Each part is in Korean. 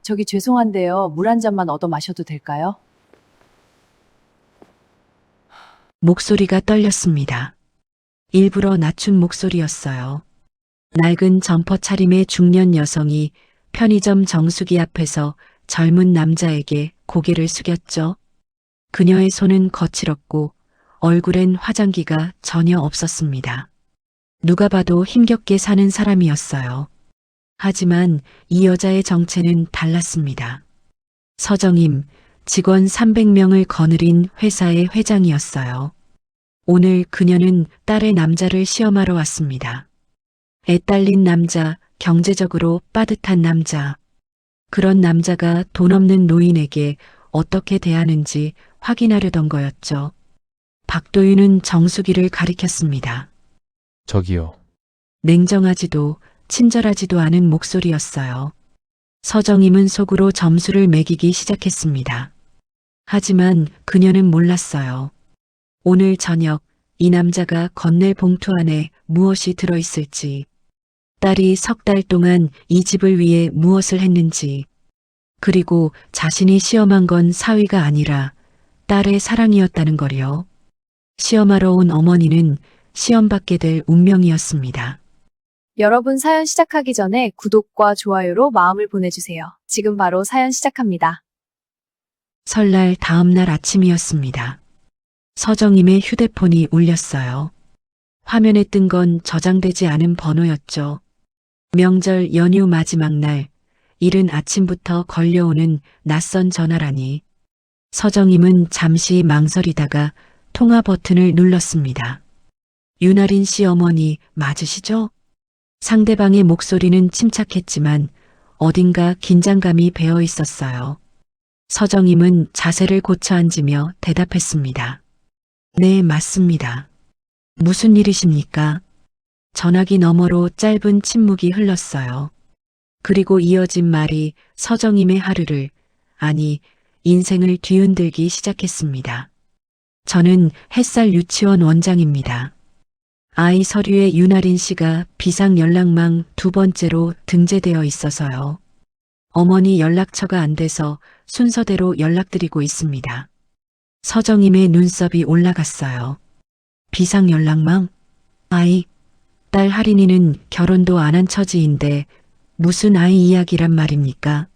저기 죄송한데요. 물 한 잔만 얻어 마셔도 될까요? 목소리가 떨렸습니다. 일부러 낮춘 목소리였어요. 낡은 점퍼 차림의 중년 여성이 편의점 정수기 앞에서 젊은 남자에게 고개를 숙였죠. 그녀의 손은 거칠었고 얼굴엔 화장기가 전혀 없었습니다. 누가 봐도 힘겹게 사는 사람이었어요. 하지만 이 여자의 정체는 달랐습니다. 서정임, 직원 300명을 거느린 회사의 회장이었어요. 오늘 그녀는 딸의 남자를 시험하러 왔습니다. 애 딸린 남자, 경제적으로 빠듯한 남자. 그런 남자가 돈 없는 노인에게 어떻게 대하는지 확인하려던 거였죠. 박도윤은 정수기를 가리켰습니다. 저기요. 냉정하지도 친절하지도 않은 목소리였어요. 서정임은 속으로 점수를 매기기 시작했습니다. 하지만 그녀는 몰랐어요. 오늘 저녁 이 남자가 건넬 봉투 안에 무엇이 들어있을지, 딸이 석 달 동안 이 집을 위해 무엇을 했는지, 그리고 자신이 시험한 건 사위가 아니라 딸의 사랑이었다는 거요. 시험하러 온 어머니는 시험받게 될 운명이었습니다. 여러분 사연 시작하기 전에 구독과 좋아요로 마음을 보내주세요. 지금 바로 사연 시작합니다. 설날 다음 날 아침이었습니다. 서정임의 휴대폰이 울렸어요. 화면에 뜬 건 저장되지 않은 번호였죠. 명절 연휴 마지막 날, 이른 아침부터 걸려오는 낯선 전화라니. 서정임은 잠시 망설이다가 통화 버튼을 눌렀습니다. 윤아린 씨 어머니 맞으시죠? 상대방의 목소리는 침착했지만 어딘가 긴장감이 배어 있었어요. 서정임은 자세를 고쳐 앉으며 대답했습니다. 네, 맞습니다. 무슨 일이십니까? 전화기 너머로 짧은 침묵이 흘렀어요. 그리고 이어진 말이 서정임의 하루를, 아니, 인생을 뒤흔들기 시작했습니다. 저는 햇살 유치원 원장입니다. 아이 서류에 윤아린 씨가 비상 연락망 2번째로 등재되어 있어서요. 어머니 연락처가 안 돼서 순서대로 연락드리고 있습니다. 서정임의 눈썹이 올라갔어요. 비상 연락망? 아이, 딸 하린이는 결혼도 안 한 처지인데 무슨 아이 이야기란 말입니까?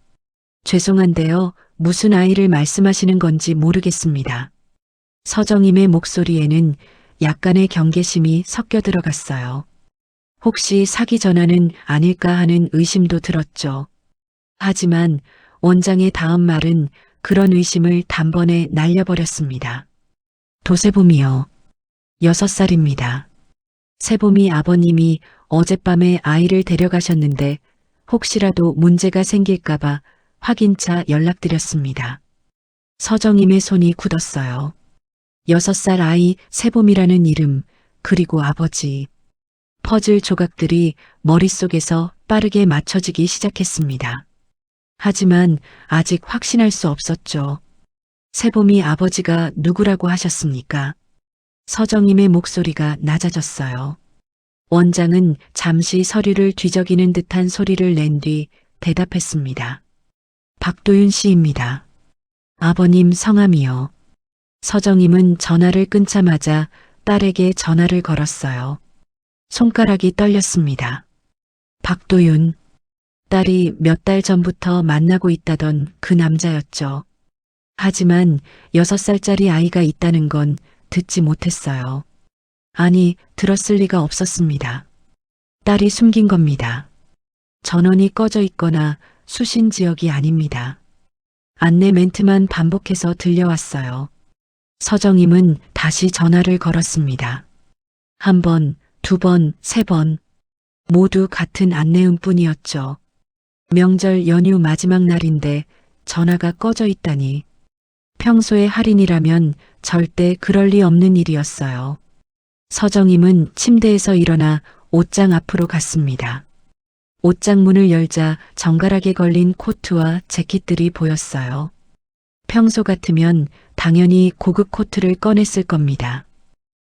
죄송한데요. 무슨 아이를 말씀하시는 건지 모르겠습니다. 서정임의 목소리에는 약간의 경계심이 섞여 들어갔어요. 혹시 사기 전화는 아닐까 하는 의심도 들었죠. 하지만 원장의 다음 말은 그런 의심을 단번에 날려버렸습니다. 도세봄이요. 6살입니다. 세봄이 아버님이 어젯밤에 아이를 데려가셨는데 혹시라도 문제가 생길까봐 확인차 연락드렸습니다. 서정임의 손이 굳었어요. 6살 아이 세봄이라는 이름, 그리고 아버지. 퍼즐 조각들이 머릿속에서 빠르게 맞춰지기 시작했습니다. 하지만 아직 확신할 수 없었죠. 세봄이 아버지가 누구라고 하셨습니까? 서정임의 목소리가 낮아졌어요. 원장은 잠시 서류를 뒤적이는 듯한 소리를 낸 뒤 대답했습니다. 박도윤 씨입니다. 아버님 성함이요. 서정임은 전화를 끊자마자 딸에게 전화를 걸었어요. 손가락이 떨렸습니다. 박도윤. 딸이 몇 달 전부터 만나고 있다던 그 남자였죠. 하지만 6살짜리 아이가 있다는 건 듣지 못했어요. 아니, 들었을 리가 없었습니다. 딸이 숨긴 겁니다. 전원이 꺼져 있거나 수신 지역이 아닙니다. 안내 멘트만 반복해서 들려왔어요. 서정임은 다시 전화를 걸었습니다. 1번, 2번, 3번. 모두 같은 안내음 뿐이었죠. 명절 연휴 마지막 날인데 전화가 꺼져 있다니. 평소에 할인이라면 절대 그럴 리 없는 일이었어요. 서정임은 침대에서 일어나 옷장 앞으로 갔습니다. 옷장 문을 열자 정갈하게 걸린 코트와 재킷들이 보였어요. 평소 같으면 당연히 고급 코트를 꺼냈을 겁니다.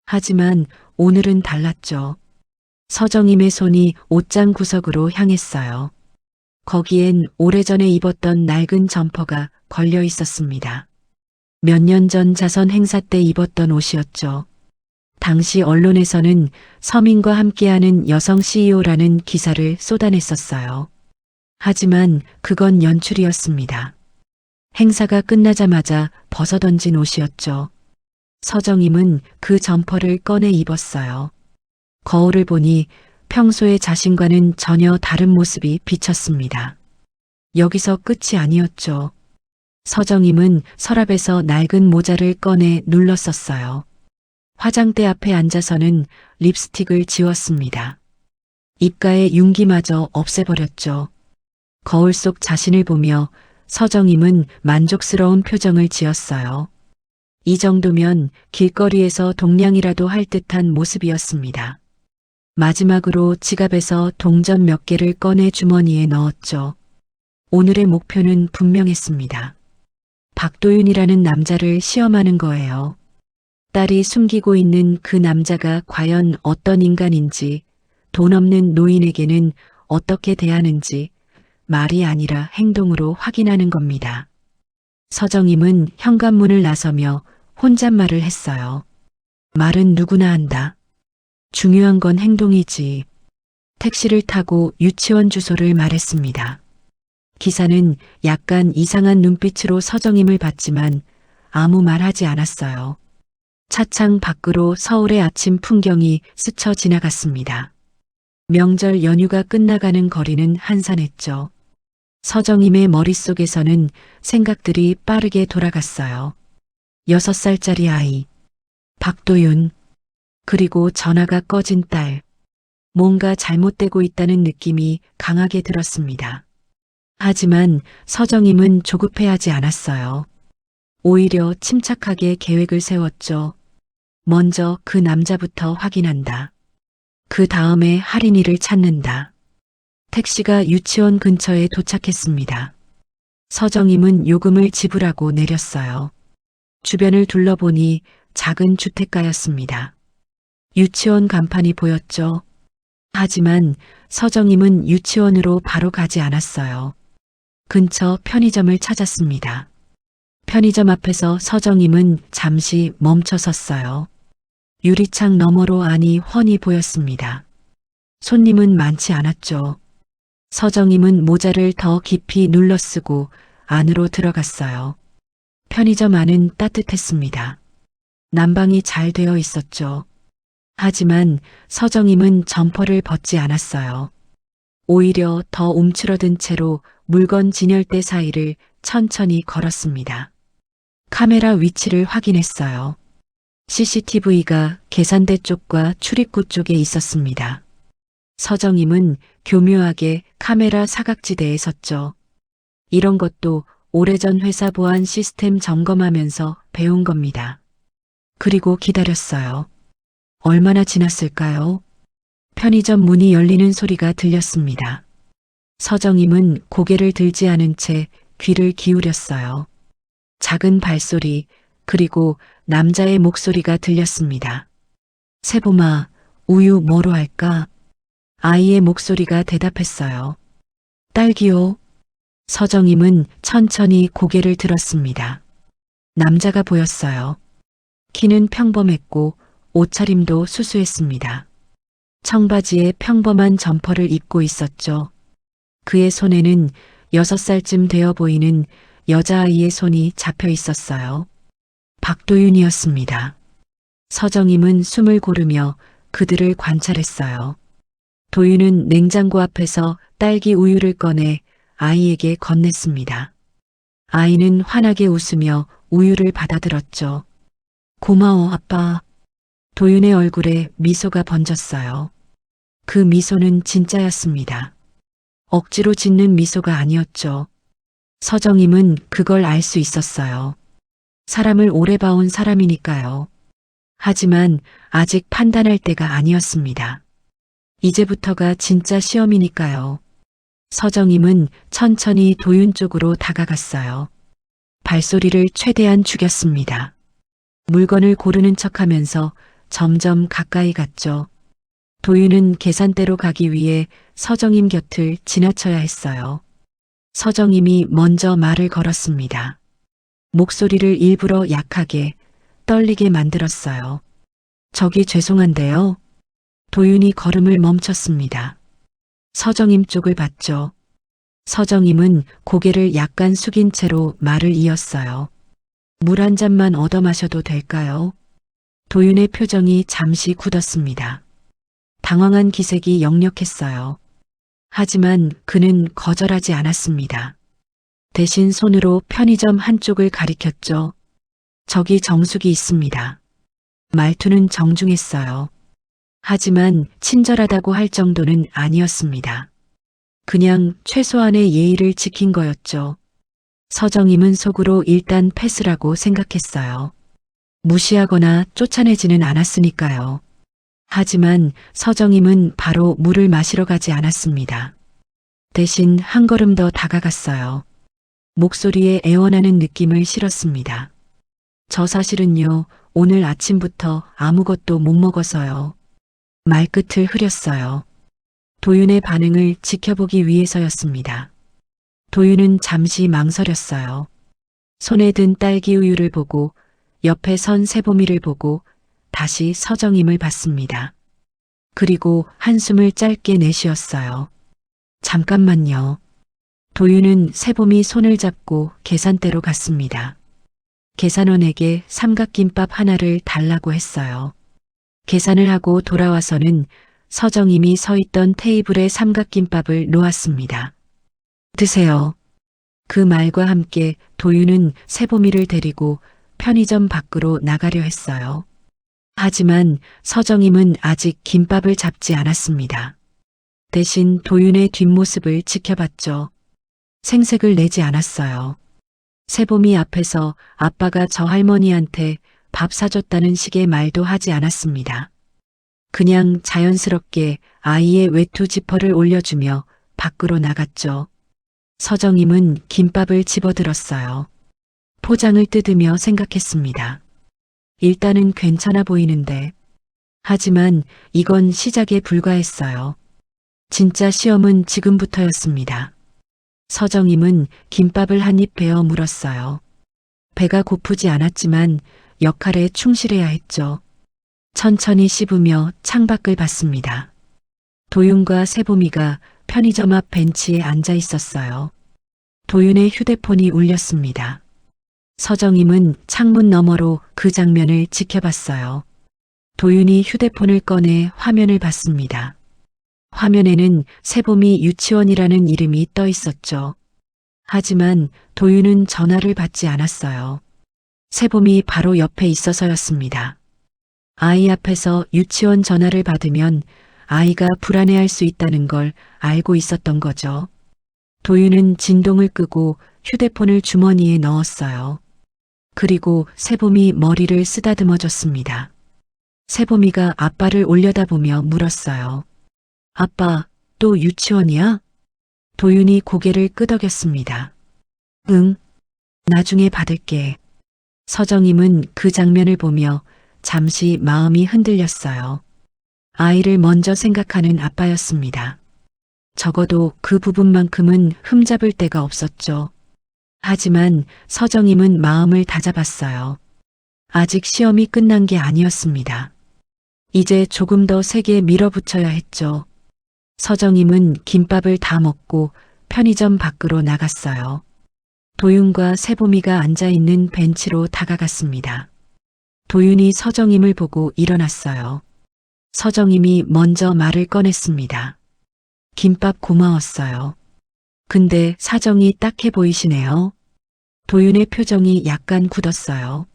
하지만 오늘은 달랐죠. 서정임의 손이 옷장 구석으로 향했어요. 거기엔 오래전에 입었던 낡은 점퍼가 걸려 있었습니다. 몇 년 전 자선 행사 때 입었던 옷이었죠. 당시 언론에서는 서민과 함께하는 여성 CEO라는 기사를 쏟아냈었어요. 하지만 그건 연출이었습니다. 행사가 끝나자마자 벗어던진 옷이었죠. 서정임은 그 점퍼를 꺼내 입었어요. 거울을 보니 평소의 자신과는 전혀 다른 모습이 비쳤습니다. 여기서 끝이 아니었죠. 서정임은 서랍에서 낡은 모자를 꺼내 눌렀었어요. 화장대 앞에 앉아서는 립스틱을 지웠습니다. 입가의 윤기마저 없애버렸죠. 거울 속 자신을 보며 서정임은 만족스러운 표정을 지었어요. 이 정도면 길거리에서 동냥이라도 할 듯한 모습이었습니다. 마지막으로 지갑에서 동전 몇 개를 꺼내 주머니에 넣었죠. 오늘의 목표는 분명했습니다. 박도윤이라는 남자를 시험하는 거예요. 딸이 숨기고 있는 그 남자가 과연 어떤 인간인지, 돈 없는 노인에게는 어떻게 대하는지 말이 아니라 행동으로 확인하는 겁니다. 서정임은 현관문을 나서며 혼잣말을 했어요. 말은 누구나 한다. 중요한 건 행동이지. 택시를 타고 유치원 주소를 말했습니다. 기사는 약간 이상한 눈빛으로 서정임을 봤지만 아무 말 하지 않았어요. 차창 밖으로 서울의 아침 풍경이 스쳐 지나갔습니다. 명절 연휴가 끝나가는 거리는 한산했죠. 서정임의 머릿속에서는 생각들이 빠르게 돌아갔어요. 6살짜리 아이, 박도윤, 그리고 전화가 꺼진 딸. 뭔가 잘못되고 있다는 느낌이 강하게 들었습니다. 하지만 서정임은 조급해하지 않았어요. 오히려 침착하게 계획을 세웠죠. 먼저 그 남자부터 확인한다. 그 다음에 할인이를 찾는다. 택시가 유치원 근처에 도착했습니다. 서정임은 요금을 지불하고 내렸어요. 주변을 둘러보니 작은 주택가였습니다. 유치원 간판이 보였죠. 하지만 서정임은 유치원으로 바로 가지 않았어요. 근처 편의점을 찾았습니다. 편의점 앞에서 서정임은 잠시 멈춰 섰어요. 유리창 너머로 안이 훤히 보였습니다. 손님은 많지 않았죠. 서정임은 모자를 더 깊이 눌러쓰고 안으로 들어갔어요. 편의점 안은 따뜻했습니다. 난방이 잘 되어 있었죠. 하지만 서정임은 점퍼를 벗지 않았어요. 오히려 더 움츠러든 채로 물건 진열대 사이를 천천히 걸었습니다. 카메라 위치를 확인했어요. CCTV가 계산대 쪽과 출입구 쪽에 있었습니다. 서정임은 교묘하게 카메라 사각지대에 섰죠. 이런 것도 오래전 회사 보안 시스템 점검하면서 배운 겁니다. 그리고 기다렸어요. 얼마나 지났을까요? 편의점 문이 열리는 소리가 들렸습니다. 서정임은 고개를 들지 않은 채 귀를 기울였어요. 작은 발소리, 그리고 남자의 목소리가 들렸습니다. 세봄아, 우유 뭐로 할까? 아이의 목소리가 대답했어요. 딸기요. 서정임은 천천히 고개를 들었습니다. 남자가 보였어요. 키는 평범했고 옷차림도 수수했습니다. 청바지에 평범한 점퍼를 입고 있었죠. 그의 손에는 6살쯤 되어 보이는 여자아이의 손이 잡혀 있었어요. 박도윤이었습니다. 서정임은 숨을 고르며 그들을 관찰했어요. 도윤은 냉장고 앞에서 딸기 우유를 꺼내 아이에게 건넸습니다. 아이는 환하게 웃으며 우유를 받아들었죠. 고마워, 아빠. 도윤의 얼굴에 미소가 번졌어요. 그 미소는 진짜였습니다. 억지로 짓는 미소가 아니었죠. 서정임은 그걸 알 수 있었어요. 사람을 오래 봐온 사람이니까요. 하지만 아직 판단할 때가 아니었습니다. 이제부터가 진짜 시험이니까요. 서정임은 천천히 도윤 쪽으로 다가갔어요. 발소리를 최대한 죽였습니다. 물건을 고르는 척하면서 점점 가까이 갔죠. 도윤은 계산대로 가기 위해 서정임 곁을 지나쳐야 했어요. 서정임이 먼저 말을 걸었습니다. 목소리를 일부러 약하게, 떨리게 만들었어요. 저기 죄송한데요. 도윤이 걸음을 멈췄습니다. 서정임 쪽을 봤죠. 서정임은 고개를 약간 숙인 채로 말을 이었어요. 물 한 잔만 얻어 마셔도 될까요? 도윤의 표정이 잠시 굳었습니다. 당황한 기색이 역력했어요. 하지만 그는 거절하지 않았습니다. 대신 손으로 편의점 한쪽을 가리켰죠. 저기 정숙이 있습니다. 말투는 정중했어요. 하지만 친절하다고 할 정도는 아니었습니다. 그냥 최소한의 예의를 지킨 거였죠. 서정임은 속으로 일단 패스라고 생각했어요. 무시하거나 쫓아내지는 않았으니까요. 하지만 서정임은 바로 물을 마시러 가지 않았습니다. 대신 한 걸음 더 다가갔어요. 목소리에 애원하는 느낌을 실었습니다. 저 사실은요, 오늘 아침부터 아무것도 못 먹어서요. 말끝을 흐렸어요. 도윤의 반응을 지켜보기 위해서였습니다. 도윤은 잠시 망설였어요. 손에 든 딸기 우유를 보고 옆에 선 세보미를 보고 다시 서정임을 봤습니다. 그리고 한숨을 짧게 내쉬었어요. 잠깐만요. 도윤은 세보미 손을 잡고 계산대로 갔습니다. 계산원에게 삼각김밥 하나를 달라고 했어요. 계산을 하고 돌아와서는 서정임이 서 있던 테이블에 삼각김밥을 놓았습니다. 드세요. 그 말과 함께 도윤은 세보미를 데리고 편의점 밖으로 나가려 했어요. 하지만 서정임은 아직 김밥을 잡지 않았습니다. 대신 도윤의 뒷모습을 지켜봤죠. 생색을 내지 않았어요. 세보미 앞에서 아빠가 저 할머니한테 밥 사줬다는 식의 말도 하지 않았습니다. 그냥 자연스럽게 아이의 외투 지퍼를 올려주며 밖으로 나갔죠. 서정임은 김밥을 집어들었어요. 포장을 뜯으며 생각했습니다. 일단은 괜찮아 보이는데. 하지만 이건 시작에 불과했어요. 진짜 시험은 지금부터였습니다. 서정임은 김밥을 한 입 베어 물었어요. 배가 고프지 않았지만 역할에 충실해야 했죠. 천천히 씹으며 창밖을 봤습니다. 도윤과 세보미가 편의점 앞 벤치에 앉아 있었어요. 도윤의 휴대폰이 울렸습니다. 서정임은 창문 너머로 그 장면을 지켜봤어요. 도윤이 휴대폰을 꺼내 화면을 봤습니다. 화면에는 세보미 유치원이라는 이름이 떠 있었죠. 하지만 도윤은 전화를 받지 않았어요. 세보미 바로 옆에 있어서였습니다. 아이 앞에서 유치원 전화를 받으면 아이가 불안해할 수 있다는 걸 알고 있었던 거죠. 도윤은 진동을 끄고 휴대폰을 주머니에 넣었어요. 그리고 세보미 머리를 쓰다듬어 줬습니다. 세보미가 아빠를 올려다보며 물었어요. 아빠, 또 유치원이야? 도윤이 고개를 끄덕였습니다. 응, 나중에 받을게. 서정임은 그 장면을 보며 잠시 마음이 흔들렸어요. 아이를 먼저 생각하는 아빠였습니다. 적어도 그 부분만큼은 흠잡을 데가 없었죠. 하지만 서정임은 마음을 다잡았어요. 아직 시험이 끝난 게 아니었습니다. 이제 조금 더 세게 밀어붙여야 했죠. 서정임은 김밥을 다 먹고 편의점 밖으로 나갔어요. 도윤과 세보미가 앉아있는 벤치로 다가갔습니다. 도윤이 서정임을 보고 일어났어요. 서정임이 먼저 말을 꺼냈습니다. 김밥 고마웠어요. 근데 사정이 딱해 보이시네요. 도윤의 표정이 약간 굳었어요.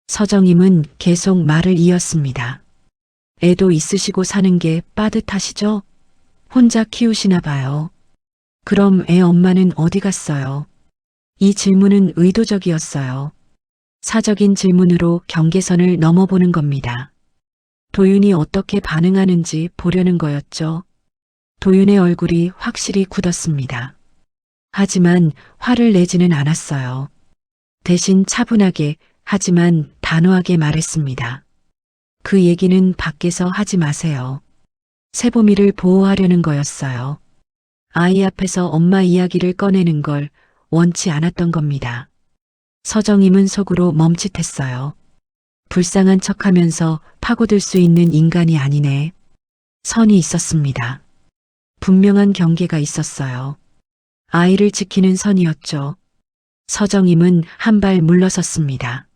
서정임은 계속 말을 이었습니다. 애도 있으시고 사는 게 빠듯하시죠? 혼자 키우시나 봐요. 그럼 애 엄마는 어디 갔어요? 이 질문은 의도적이었어요. 사적인 질문으로 경계선을 넘어보는 겁니다. 도윤이 어떻게 반응하는지 보려는 거였죠. 도윤의 얼굴이 확실히 굳었습니다. 하지만 화를 내지는 않았어요. 대신 차분하게 하지만 단호하게 말했습니다. 그 얘기는 밖에서 하지 마세요. 세보미를 보호하려는 거였어요. 아이 앞에서 엄마 이야기를 꺼내는 걸 원치 않았던 겁니다. 서정임은 속으로 멈칫했어요. 불쌍한 척하면서 파고들 수 있는 인간이 아니네. 선이 있었습니다. 분명한 경계가 있었어요. 아이를 지키는 선이었죠. 서정임은 한 발 물러섰습니다.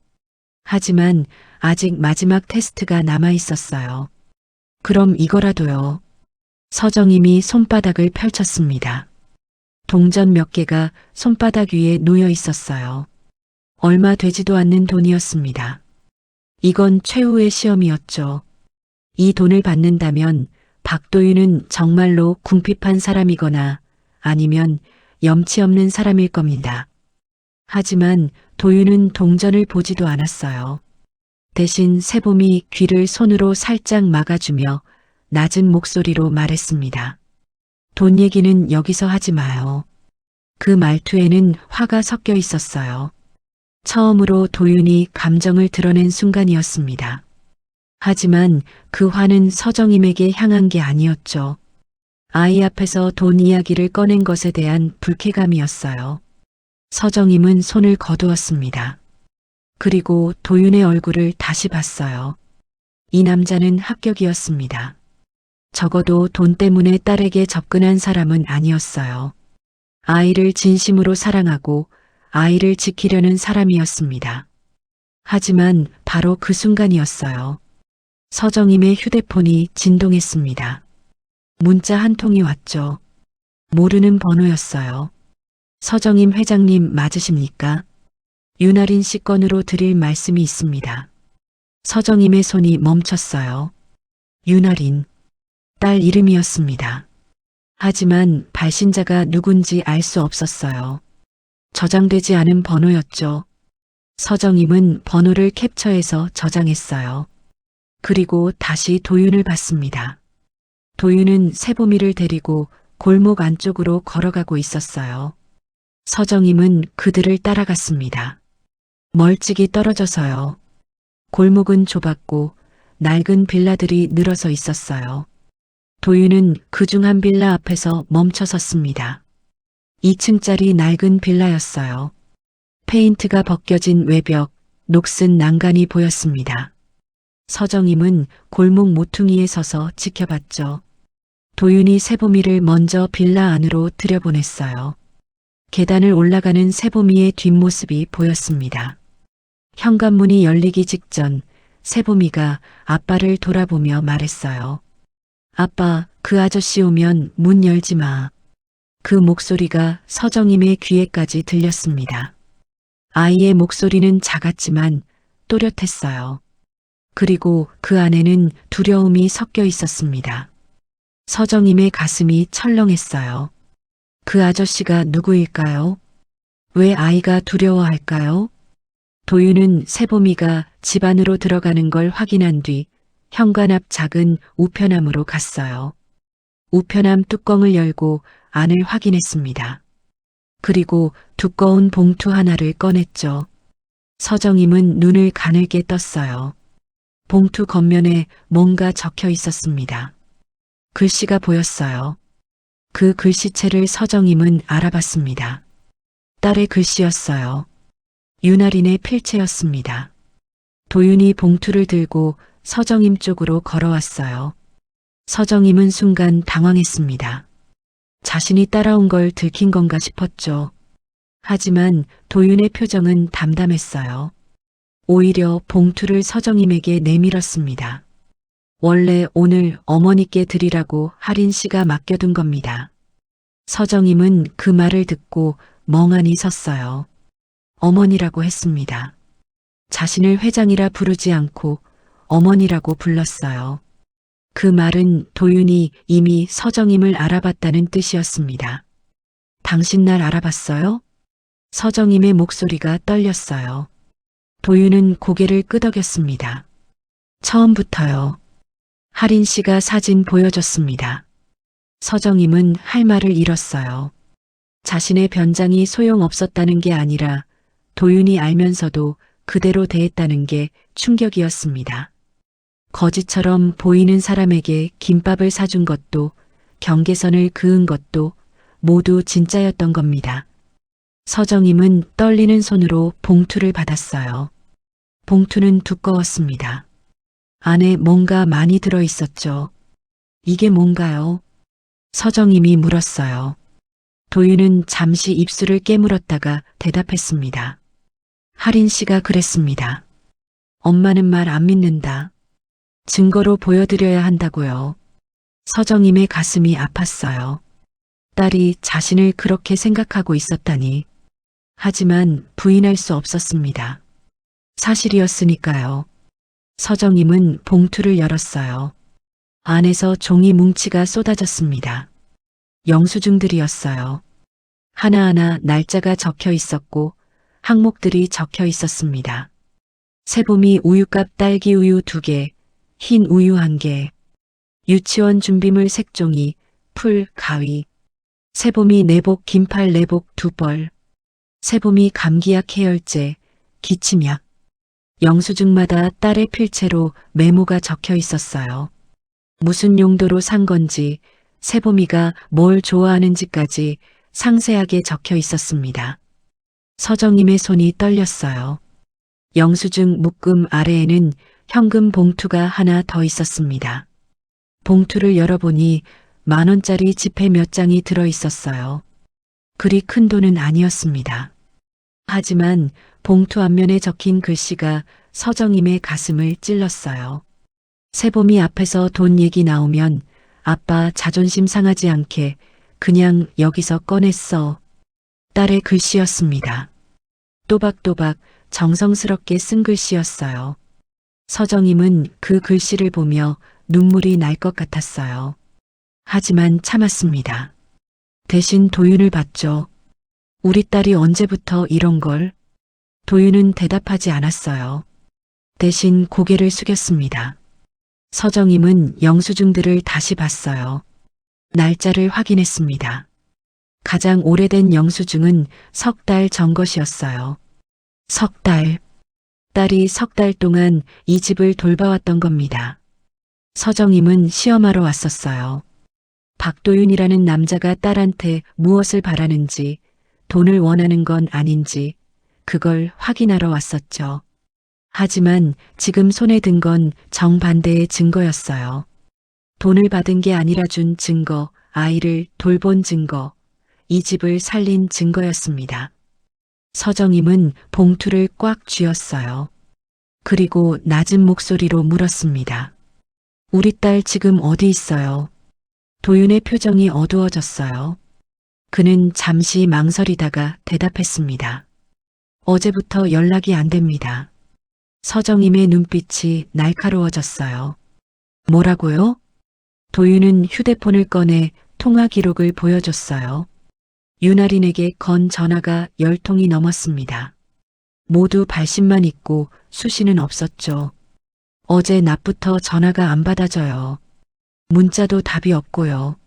하지만 아직 마지막 테스트가 남아 있었어요. 그럼 이거라도요. 서정임이 손바닥을 펼쳤습니다. 동전 몇 개가 손바닥 위에 놓여 있었어요. 얼마 되지도 않는 돈이었습니다. 이건 최후의 시험이었죠. 이 돈을 받는다면 박도윤은 정말로 궁핍한 사람이거나 아니면 염치 없는 사람일 겁니다. 하지만 도윤은 동전을 보지도 않았어요. 대신 세봄이 귀를 손으로 살짝 막아주며 낮은 목소리로 말했습니다. 돈 얘기는 여기서 하지 마요. 그 말투에는 화가 섞여 있었어요. 처음으로 도윤이 감정을 드러낸 순간이었습니다. 하지만 그 화는 서정임에게 향한 게 아니었죠. 아이 앞에서 돈 이야기를 꺼낸 것에 대한 불쾌감이었어요. 서정임은 손을 거두었습니다. 그리고 도윤의 얼굴을 다시 봤어요. 이 남자는 합격이었습니다. 적어도 돈 때문에 딸에게 접근한 사람은 아니었어요. 아이를 진심으로 사랑하고 아이를 지키려는 사람이었습니다. 하지만 바로 그 순간이었어요. 서정임의 휴대폰이 진동했습니다. 문자 한 통이 왔죠. 모르는 번호였어요. 서정임 회장님 맞으십니까? 윤아린 씨 건으로 드릴 말씀이 있습니다. 서정임의 손이 멈췄어요. 윤아린. 딸 이름이었습니다. 하지만 발신자가 누군지 알 수 없었어요. 저장되지 않은 번호였죠. 서정임은 번호를 캡처해서 저장했어요. 그리고 다시 도윤을 봤습니다. 도윤은 세보미를 데리고 골목 안쪽으로 걸어가고 있었어요. 서정임은 그들을 따라갔습니다. 멀찍이 떨어져서요. 골목은 좁았고 낡은 빌라들이 늘어서 있었어요. 도윤은 그중 한 빌라 앞에서 멈춰 섰습니다. 2층짜리 낡은 빌라였어요. 페인트가 벗겨진 외벽, 녹슨 난간이 보였습니다. 서정임은 골목 모퉁이에 서서 지켜봤죠. 도윤이 세보미를 먼저 빌라 안으로 들여보냈어요. 계단을 올라가는 세보미의 뒷모습이 보였습니다. 현관문이 열리기 직전 세보미가 아빠를 돌아보며 말했어요. 아빠, 그 아저씨 오면 문 열지 마. 그 목소리가 서정임의 귀에까지 들렸습니다. 아이의 목소리는 작았지만 또렷했어요. 그리고 그 안에는 두려움이 섞여 있었습니다. 서정임의 가슴이 철렁했어요. 그 아저씨가 누구일까요? 왜 아이가 두려워할까요? 도윤은 세보미가 집 안으로 들어가는 걸 확인한 뒤 현관 앞 작은 우편함으로 갔어요. 우편함 뚜껑을 열고 안을 확인했습니다. 그리고 두꺼운 봉투 하나를 꺼냈죠. 서정임은 눈을 가늘게 떴어요. 봉투 겉면에 뭔가 적혀 있었습니다. 글씨가 보였어요. 그 글씨체를 서정임은 알아봤습니다. 딸의 글씨였어요. 윤아린의 필체였습니다. 도윤이 봉투를 들고 서정임 쪽으로 걸어왔어요. 서정임은 순간 당황했습니다. 자신이 따라온 걸 들킨 건가 싶었죠. 하지만 도윤의 표정은 담담했어요. 오히려 봉투를 서정임에게 내밀었습니다. 원래 오늘 어머니께 드리라고 하린 씨가 맡겨둔 겁니다. 서정임은 그 말을 듣고 멍하니 섰어요. 어머니라고 했습니다. 자신을 회장이라 부르지 않고 어머니라고 불렀어요. 그 말은 도윤이 이미 서정임을 알아봤다는 뜻이었습니다. 당신 날 알아봤어요? 서정임의 목소리가 떨렸어요. 도윤은 고개를 끄덕였습니다. 처음부터요. 하린 씨가 사진 보여줬습니다. 서정임은 할 말을 잃었어요. 자신의 변장이 소용없었다는 게 아니라 도윤이 알면서도 그대로 대했다는 게 충격이었습니다. 거지처럼 보이는 사람에게 김밥을 사준 것도 경계선을 그은 것도 모두 진짜였던 겁니다. 서정임은 떨리는 손으로 봉투를 받았어요. 봉투는 두꺼웠습니다. 안에 뭔가 많이 들어 있었죠. 이게 뭔가요? 서정임이 물었어요. 도윤은 잠시 입술을 깨물었다가 대답했습니다. 할인 씨가 그랬습니다. 엄마는 말 안 믿는다. 증거로 보여드려야 한다고요. 서정임의 가슴이 아팠어요. 딸이 자신을 그렇게 생각하고 있었다니. 하지만 부인할 수 없었습니다. 사실이었으니까요. 서정임은 봉투를 열었어요. 안에서 종이 뭉치가 쏟아졌습니다. 영수증들이었어요. 하나하나 날짜가 적혀 있었고 항목들이 적혀 있었습니다. 세봄이 우유값 딸기 우유 2개, 흰 우유 1개, 유치원 준비물 색종이, 풀, 가위, 세봄이 내복 긴팔 내복 2벌, 세봄이 감기약 해열제, 기침약. 영수증마다 딸의 필체로 메모가 적혀 있었어요. 무슨 용도로 산 건지, 세봄이가 뭘 좋아하는지까지 상세하게 적혀 있었습니다. 서정임의 손이 떨렸어요. 영수증 묶음 아래에는 현금 봉투가 하나 더 있었습니다. 봉투를 열어보니 10,000원짜리 지폐 몇 장이 들어 있었어요. 그리 큰 돈은 아니었습니다. 하지만 봉투 앞면에 적힌 글씨가 서정임의 가슴을 찔렀어요. 세봄이 앞에서 돈 얘기 나오면 아빠 자존심 상하지 않게 그냥 여기서 꺼냈어. 딸의 글씨였습니다. 또박또박 정성스럽게 쓴 글씨였어요. 서정임은 그 글씨를 보며 눈물이 날 것 같았어요. 하지만 참았습니다. 대신 도윤을 봤죠. 우리 딸이 언제부터 이런 걸? 도윤은 대답하지 않았어요. 대신 고개를 숙였습니다. 서정임은 영수증들을 다시 봤어요. 날짜를 확인했습니다. 가장 오래된 영수증은 3달 전 것이었어요. 3달. 딸이 3달 동안 이 집을 돌봐왔던 겁니다. 서정임은 시험하러 왔었어요. 박도윤이라는 남자가 딸한테 무엇을 바라는지, 돈을 원하는 건 아닌지, 그걸 확인하러 왔었죠. 하지만 지금 손에 든 건 정반대의 증거였어요. 돈을 받은 게 아니라 준 증거, 아이를 돌본 증거, 이 집을 살린 증거였습니다. 서정임은 봉투를 꽉 쥐었어요. 그리고 낮은 목소리로 물었습니다. 우리 딸 지금 어디 있어요? 도윤의 표정이 어두워졌어요. 그는 잠시 망설이다가 대답했습니다. 어제부터 연락이 안 됩니다. 서정임의 눈빛이 날카로워졌어요. 뭐라고요? 도윤은 휴대폰을 꺼내 통화 기록을 보여줬어요. 윤아린에게 건 전화가 10통이 넘었습니다. 모두 발신만 있고 수신은 없었죠. 어제 낮부터 전화가 안 받아져요. 문자도 답이 없고요.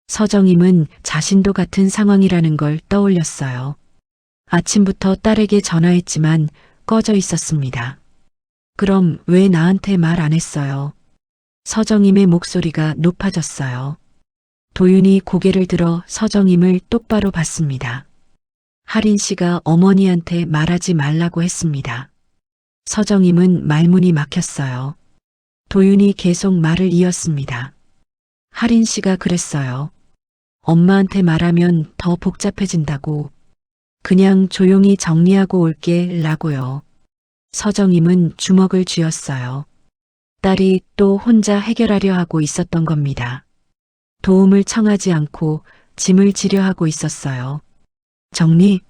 서정임은 자신도 같은 상황이라는 걸 떠올렸어요. 아침부터 딸에게 전화했지만 꺼져 있었습니다. 그럼 왜 나한테 말 안 했어요? 서정임의 목소리가 높아졌어요. 도윤이 고개를 들어 서정임을 똑바로 봤습니다. 할인 씨가 어머니한테 말하지 말라고 했습니다. 서정임은 말문이 막혔어요. 도윤이 계속 말을 이었습니다. 할인 씨가 그랬어요. 엄마한테 말하면 더 복잡해진다고. 그냥 조용히 정리하고 올게 라고요. 서정임은 주먹을 쥐었어요. 딸이 또 혼자 해결하려 하고 있었던 겁니다. 도움을 청하지 않고 짐을 지려 하고 있었어요. 정리?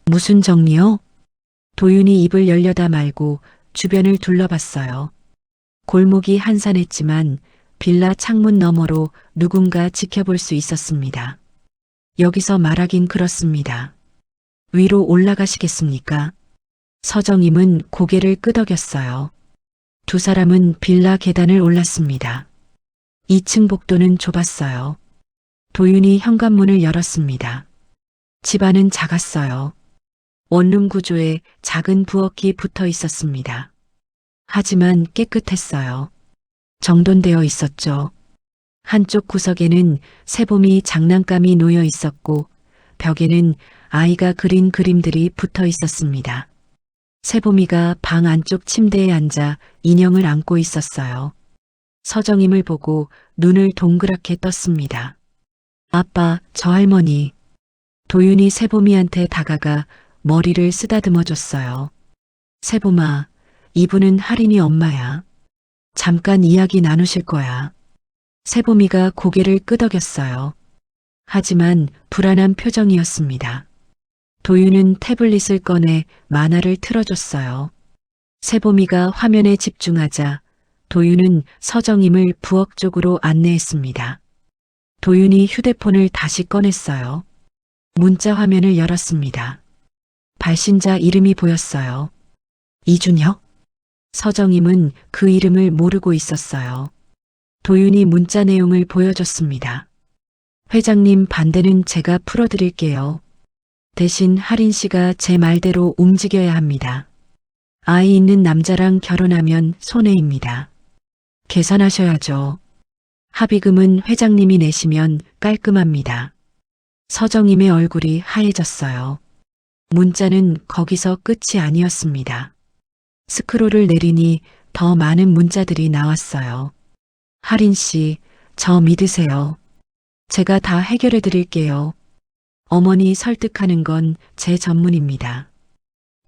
무슨 정리요? 도윤이 입을 열려다 말고 주변을 둘러봤어요. 골목이 한산했지만 빌라 창문 너머로 누군가 지켜볼 수 있었습니다. 여기서 말하긴 그렇습니다. 위로 올라가시겠습니까? 서정임은 고개를 끄덕였어요. 두 사람은 빌라 계단을 올랐습니다. 2층 복도는 좁았어요. 도윤이 현관문을 열었습니다. 집안은 작았어요. 원룸 구조에 작은 부엌이 붙어 있었습니다. 하지만 깨끗했어요. 정돈되어 있었죠. 한쪽 구석에는 세봄이 장난감이 놓여 있었고 벽에는 아이가 그린 그림들이 붙어 있었습니다. 세봄이가 방 안쪽 침대에 앉아 인형을 안고 있었어요. 서정임을 보고 눈을 동그랗게 떴습니다. 아빠, 저 할머니. 도윤이 세봄이한테 다가가 머리를 쓰다듬어 줬어요. 세봄아, 이분은 할인이 엄마야. 잠깐 이야기 나누실 거야. 세봄이가 고개를 끄덕였어요. 하지만 불안한 표정이었습니다. 도윤은 태블릿을 꺼내 만화를 틀어줬어요. 세봄이가 화면에 집중하자 도윤은 서정임을 부엌 쪽으로 안내했습니다. 도윤이 휴대폰을 다시 꺼냈어요. 문자 화면을 열었습니다. 발신자 이름이 보였어요. 이준혁? 서정임은 그 이름을 모르고 있었어요. 도윤이 문자 내용을 보여줬습니다. 회장님 반대는 제가 풀어드릴게요. 대신 할인 씨가 제 말대로 움직여야 합니다. 아이 있는 남자랑 결혼하면 손해입니다. 계산하셔야죠. 합의금은 회장님이 내시면 깔끔합니다. 서정임의 얼굴이 하얘졌어요. 문자는 거기서 끝이 아니었습니다. 스크롤을 내리니 더 많은 문자들이 나왔어요. 할인 씨, 저 믿으세요. 제가 다 해결해 드릴게요. 어머니 설득하는 건 제 전문입니다.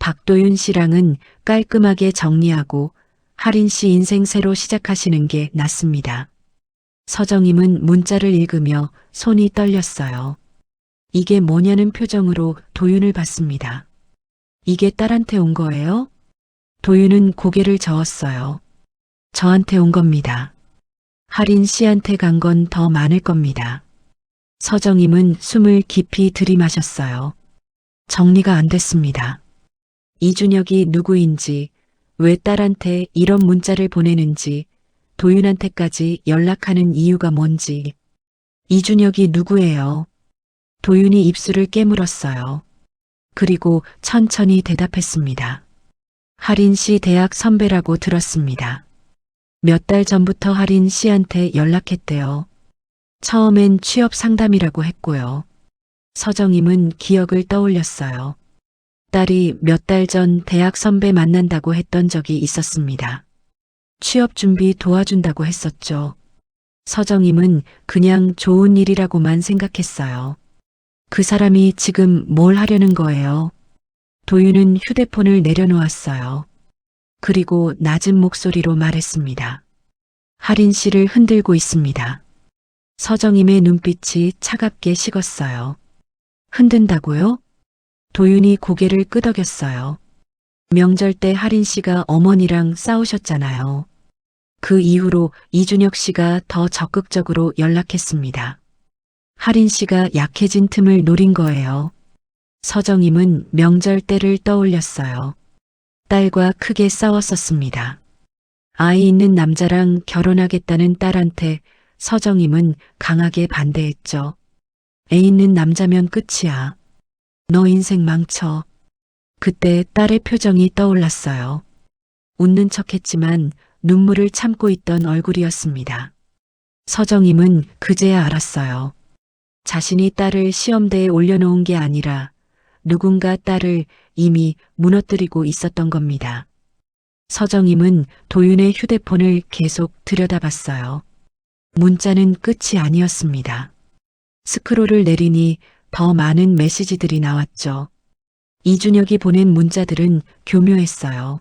박도윤 씨랑은 깔끔하게 정리하고 할인 씨 인생 새로 시작하시는 게 낫습니다. 서정임은 문자를 읽으며 손이 떨렸어요. 이게 뭐냐는 표정으로 도윤을 봤습니다. 이게 딸한테 온 거예요? 도윤은 고개를 저었어요. 저한테 온 겁니다. 할인 씨한테 간 건 더 많을 겁니다. 서정임은 숨을 깊이 들이마셨어요. 정리가 안 됐습니다. 이준혁이 누구인지, 왜 딸한테 이런 문자를 보내는지, 도윤한테까지 연락하는 이유가 뭔지. 이준혁이 누구예요? 도윤이 입술을 깨물었어요. 그리고 천천히 대답했습니다. 할인 씨 대학 선배라고 들었습니다. 몇 달 전부터 할인 씨한테 연락했대요. 처음엔 취업 상담이라고 했고요. 서정임은 기억을 떠올렸어요. 딸이 몇 달 전 대학 선배 만난다고 했던 적이 있었습니다. 취업 준비 도와준다고 했었죠. 서정임은 그냥 좋은 일이라고만 생각했어요. 그 사람이 지금 뭘 하려는 거예요? 도윤은 휴대폰을 내려놓았어요. 그리고 낮은 목소리로 말했습니다. 할인 씨를 흔들고 있습니다. 서정임의 눈빛이 차갑게 식었어요. 흔든다고요? 도윤이 고개를 끄덕였어요. 명절 때 할인 씨가 어머니랑 싸우셨잖아요. 그 이후로 이준혁 씨가 더 적극적으로 연락했습니다. 할인 씨가 약해진 틈을 노린 거예요. 서정임은 명절 때를 떠올렸어요. 딸과 크게 싸웠었습니다. 아이 있는 남자랑 결혼하겠다는 딸한테 서정임은 강하게 반대했죠. 애 있는 남자면 끝이야. 너 인생 망쳐. 그때 딸의 표정이 떠올랐어요. 웃는 척했지만 눈물을 참고 있던 얼굴이었습니다. 서정임은 그제야 알았어요. 자신이 딸을 시험대에 올려놓은 게 아니라 누군가 딸을 이미 무너뜨리고 있었던 겁니다. 서정임은 도윤의 휴대폰을 계속 들여다봤어요. 문자는 끝이 아니었습니다. 스크롤을 내리니 더 많은 메시지들이 나왔죠. 이준혁이 보낸 문자들은 교묘했어요.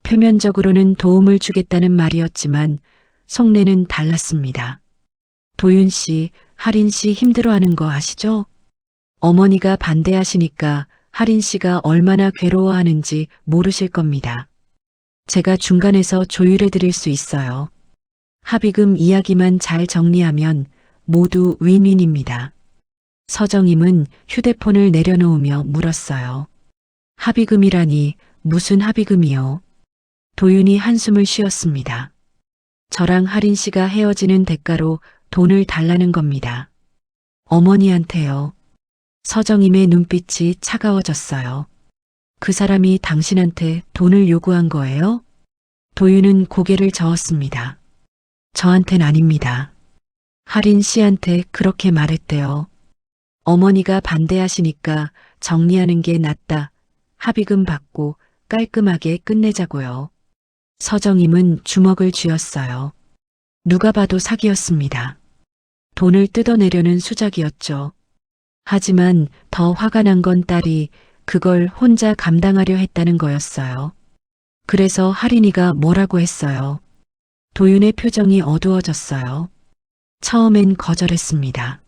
표면적으로는 도움을 주겠다는 말이었지만 속내는 달랐습니다. 도윤 씨, 할인 씨 힘들어하는 거 아시죠? 어머니가 반대하시니까 할인 씨가 얼마나 괴로워하는지 모르실 겁니다. 제가 중간에서 조율해 드릴 수 있어요. 합의금 이야기만 잘 정리하면 모두 윈윈입니다. 서정임은 휴대폰을 내려놓으며 물었어요. 합의금이라니 무슨 합의금이요? 도윤이 한숨을 쉬었습니다. 저랑 할인 씨가 헤어지는 대가로 돈을 달라는 겁니다. 어머니한테요. 서정임의 눈빛이 차가워졌어요. 그 사람이 당신한테 돈을 요구한 거예요? 도윤은 고개를 저었습니다. 저한텐 아닙니다. 하린 씨한테 그렇게 말했대요. 어머니가 반대하시니까 정리하는 게 낫다. 합의금 받고 깔끔하게 끝내자고요. 서정임은 주먹을 쥐었어요. 누가 봐도 사기였습니다. 돈을 뜯어내려는 수작이었죠. 하지만 더 화가 난 건 딸이 그걸 혼자 감당하려 했다는 거였어요. 그래서 하린이가 뭐라고 했어요. 도윤의 표정이 어두워졌어요. 처음엔 거절했습니다.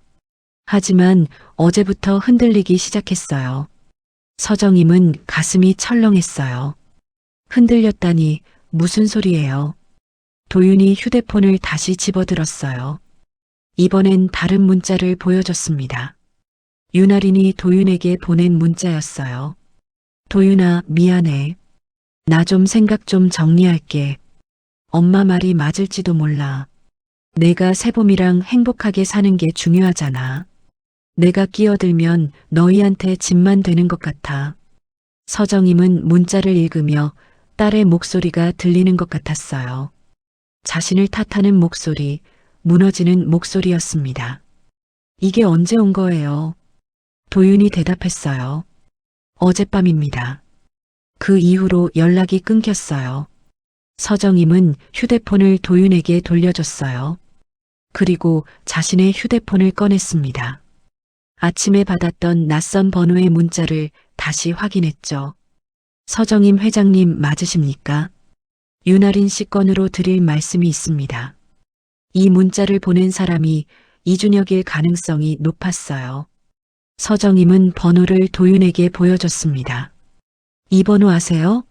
하지만 어제부터 흔들리기 시작했어요. 서정임은 가슴이 철렁했어요. 흔들렸다니 무슨 소리예요? 도윤이 휴대폰을 다시 집어들었어요. 이번엔 다른 문자를 보여줬습니다. 윤아린이 도윤에게 보낸 문자였어요. 도윤아, 미안해. 나 좀 생각 좀 정리할게. 엄마 말이 맞을지도 몰라. 내가 세봄이랑 행복하게 사는 게 중요하잖아. 내가 끼어들면 너희한테 짐만 되는 것 같아. 서정임은 문자를 읽으며 딸의 목소리가 들리는 것 같았어요. 자신을 탓하는 목소리, 무너지는 목소리였습니다. 이게 언제 온 거예요? 도윤이 대답했어요. 어젯밤입니다. 그 이후로 연락이 끊겼어요. 서정임은 휴대폰을 도윤에게 돌려줬어요. 그리고 자신의 휴대폰을 꺼냈습니다. 아침에 받았던 낯선 번호의 문자를 다시 확인했죠. 서정임 회장님 맞으십니까? 윤아린 씨 건으로 드릴 말씀이 있습니다. 이 문자를 보낸 사람이 이준혁일 가능성이 높았어요. 서정임은 번호를 도윤에게 보여줬습니다. 이 번호 아세요?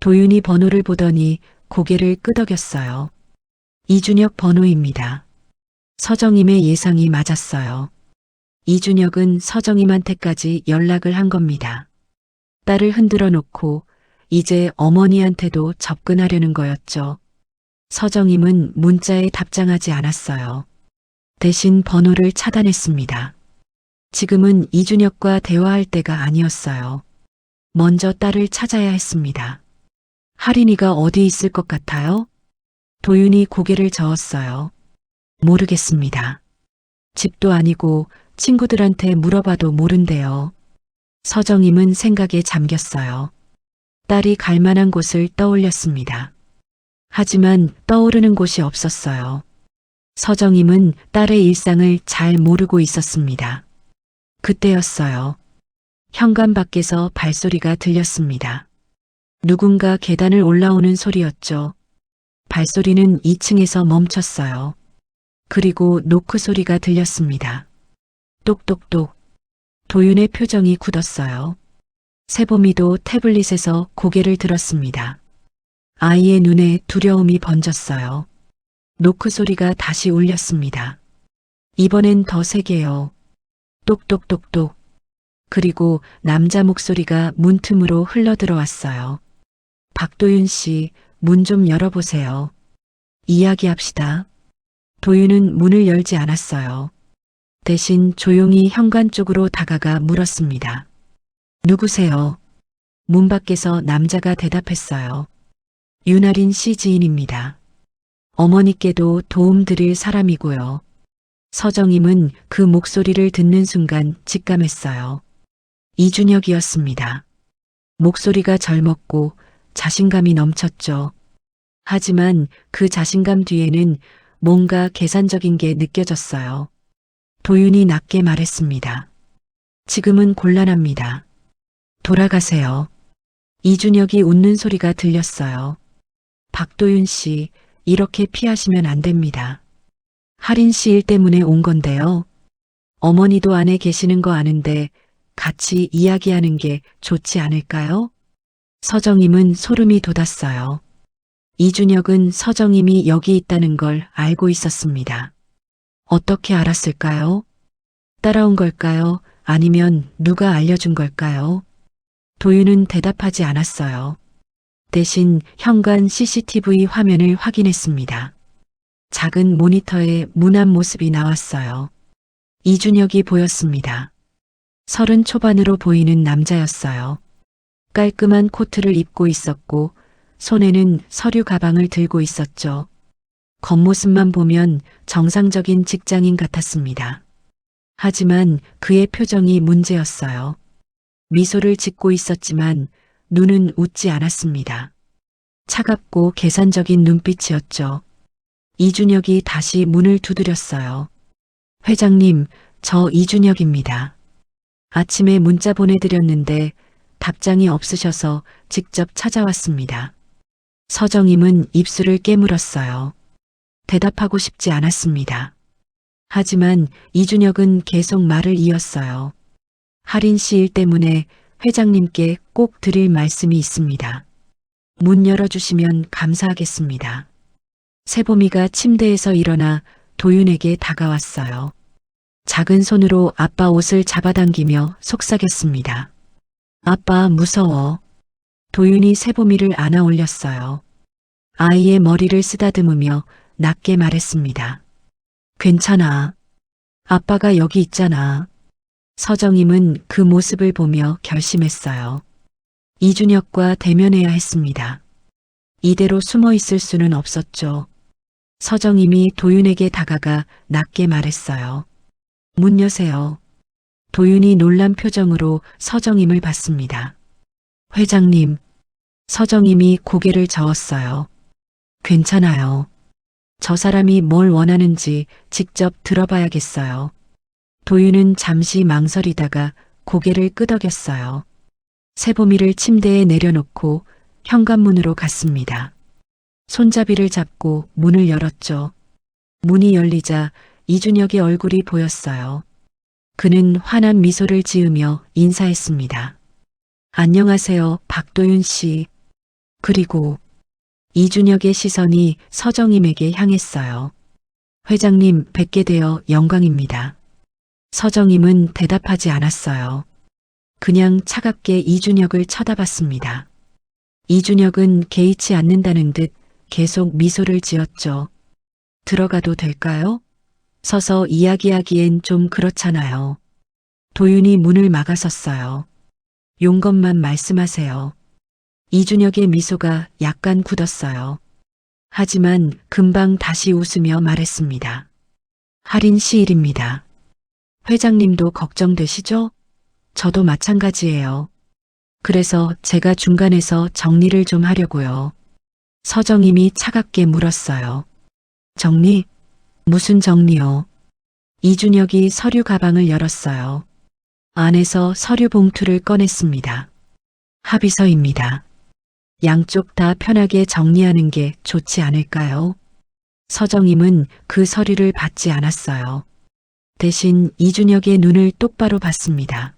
도윤이 번호를 보더니 고개를 끄덕였어요. 이준혁 번호입니다. 서정임의 예상이 맞았어요. 이준혁은 서정임한테까지 연락을 한 겁니다. 딸을 흔들어 놓고 이제 어머니한테도 접근하려는 거였죠. 서정임은 문자에 답장하지 않았어요. 대신 번호를 차단했습니다. 지금은 이준혁과 대화할 때가 아니었어요. 먼저 딸을 찾아야 했습니다. 하린이가 어디 있을 것 같아요? 도윤이 고개를 저었어요. 모르겠습니다. 집도 아니고 친구들한테 물어봐도 모른대요. 서정임은 생각에 잠겼어요. 딸이 갈 만한 곳을 떠올렸습니다. 하지만 떠오르는 곳이 없었어요. 서정임은 딸의 일상을 잘 모르고 있었습니다. 그때였어요. 현관 밖에서 발소리가 들렸습니다. 누군가 계단을 올라오는 소리였죠. 발소리는 2층에서 멈췄어요. 그리고 노크 소리가 들렸습니다. 똑똑똑. 도윤의 표정이 굳었어요. 세봄이도 태블릿에서 고개를 들었습니다. 아이의 눈에 두려움이 번졌어요. 노크 소리가 다시 울렸습니다. 이번엔 더 세게요. 똑똑똑똑. 그리고 남자 목소리가 문틈으로 흘러들어왔어요. 박도윤 씨, 문 좀 열어보세요. 이야기합시다. 도윤은 문을 열지 않았어요. 대신 조용히 현관 쪽으로 다가가 물었습니다. 누구세요? 문 밖에서 남자가 대답했어요. 윤아린 씨 지인입니다. 어머니께도 도움 드릴 사람이고요. 서정임은 그 목소리를 듣는 순간 직감했어요. 이준혁이었습니다. 목소리가 젊었고 자신감이 넘쳤죠. 하지만 그 자신감 뒤에는 뭔가 계산적인 게 느껴졌어요. 도윤이 낮게 말했습니다. 지금은 곤란합니다. 돌아가세요. 이준혁이 웃는 소리가 들렸어요. 박도윤 씨, 이렇게 피하시면 안 됩니다. 하린 씨 일 때문에 온 건데요. 어머니도 안에 계시는 거 아는데 같이 이야기하는 게 좋지 않을까요? 서정임은 소름이 돋았어요. 이준혁은 서정임이 여기 있다는 걸 알고 있었습니다. 어떻게 알았을까요? 따라온 걸까요? 아니면 누가 알려준 걸까요? 도윤은 대답하지 않았어요. 대신 현관 CCTV 화면을 확인했습니다. 작은 모니터에 문안 모습이 나왔어요. 이준혁이 보였습니다. 30 초반으로 보이는 남자였어요. 깔끔한 코트를 입고 있었고 손에는 서류 가방을 들고 있었죠. 겉모습만 보면 정상적인 직장인 같았습니다. 하지만 그의 표정이 문제였어요. 미소를 짓고 있었지만 눈은 웃지 않았습니다. 차갑고 계산적인 눈빛이었죠. 이준혁이 다시 문을 두드렸어요. 회장님, 저 이준혁입니다. 아침에 문자 보내드렸는데 답장이 없으셔서 직접 찾아왔습니다. 서정임은 입술을 깨물었어요. 대답하고 싶지 않았습니다. 하지만 이준혁은 계속 말을 이었어요. 할인 씨 일 때문에 회장님께 꼭 드릴 말씀이 있습니다. 문 열어주시면 감사하겠습니다. 세봄이가 침대에서 일어나 도윤에게 다가왔어요. 작은 손으로 아빠 옷을 잡아당기며 속삭였습니다. 아빠 무서워. 도윤이 세봄이를 안아 올렸어요. 아이의 머리를 쓰다듬으며 낮게 말했습니다. 괜찮아. 아빠가 여기 있잖아. 서정임은 그 모습을 보며 결심했어요. 이준혁과 대면해야 했습니다. 이대로 숨어 있을 수는 없었죠. 서정임이 도윤에게 다가가 낮게 말했어요. 문 여세요. 도윤이 놀란 표정으로 서정임을 봤습니다. 회장님. 서정임이 고개를 저었어요. 괜찮아요. 저 사람이 뭘 원하는지 직접 들어봐야겠어요. 도윤은 잠시 망설이다가 고개를 끄덕였어요. 세봄이를 침대에 내려놓고 현관문으로 갔습니다. 손잡이를 잡고 문을 열었죠. 문이 열리자 이준혁의 얼굴이 보였어요. 그는 환한 미소를 지으며 인사했습니다. 안녕하세요, 박도윤 씨. 그리고 이준혁의 시선이 서정임에게 향했어요. 회장님 뵙게 되어 영광입니다. 서정임은 대답하지 않았어요. 그냥 차갑게 이준혁을 쳐다봤습니다. 이준혁은 개의치 않는다는 듯 계속 미소를 지었죠. 들어가도 될까요? 서서 이야기하기엔 좀 그렇잖아요. 도윤이 문을 막아섰어요. 용건만 말씀하세요. 이준혁의 미소가 약간 굳었어요. 하지만 금방 다시 웃으며 말했습니다. 할인 시일입니다. 회장님도 걱정되시죠? 저도 마찬가지예요. 그래서 제가 중간에서 정리를 좀 하려고요. 서정임이 차갑게 물었어요. 정리? 무슨 정리요? 이준혁이 서류 가방을 열었어요. 안에서 서류 봉투를 꺼냈습니다. 합의서입니다. 양쪽 다 편하게 정리하는 게 좋지 않을까요? 서정임은 그 서류를 받지 않았어요. 대신 이준혁의 눈을 똑바로 봤습니다.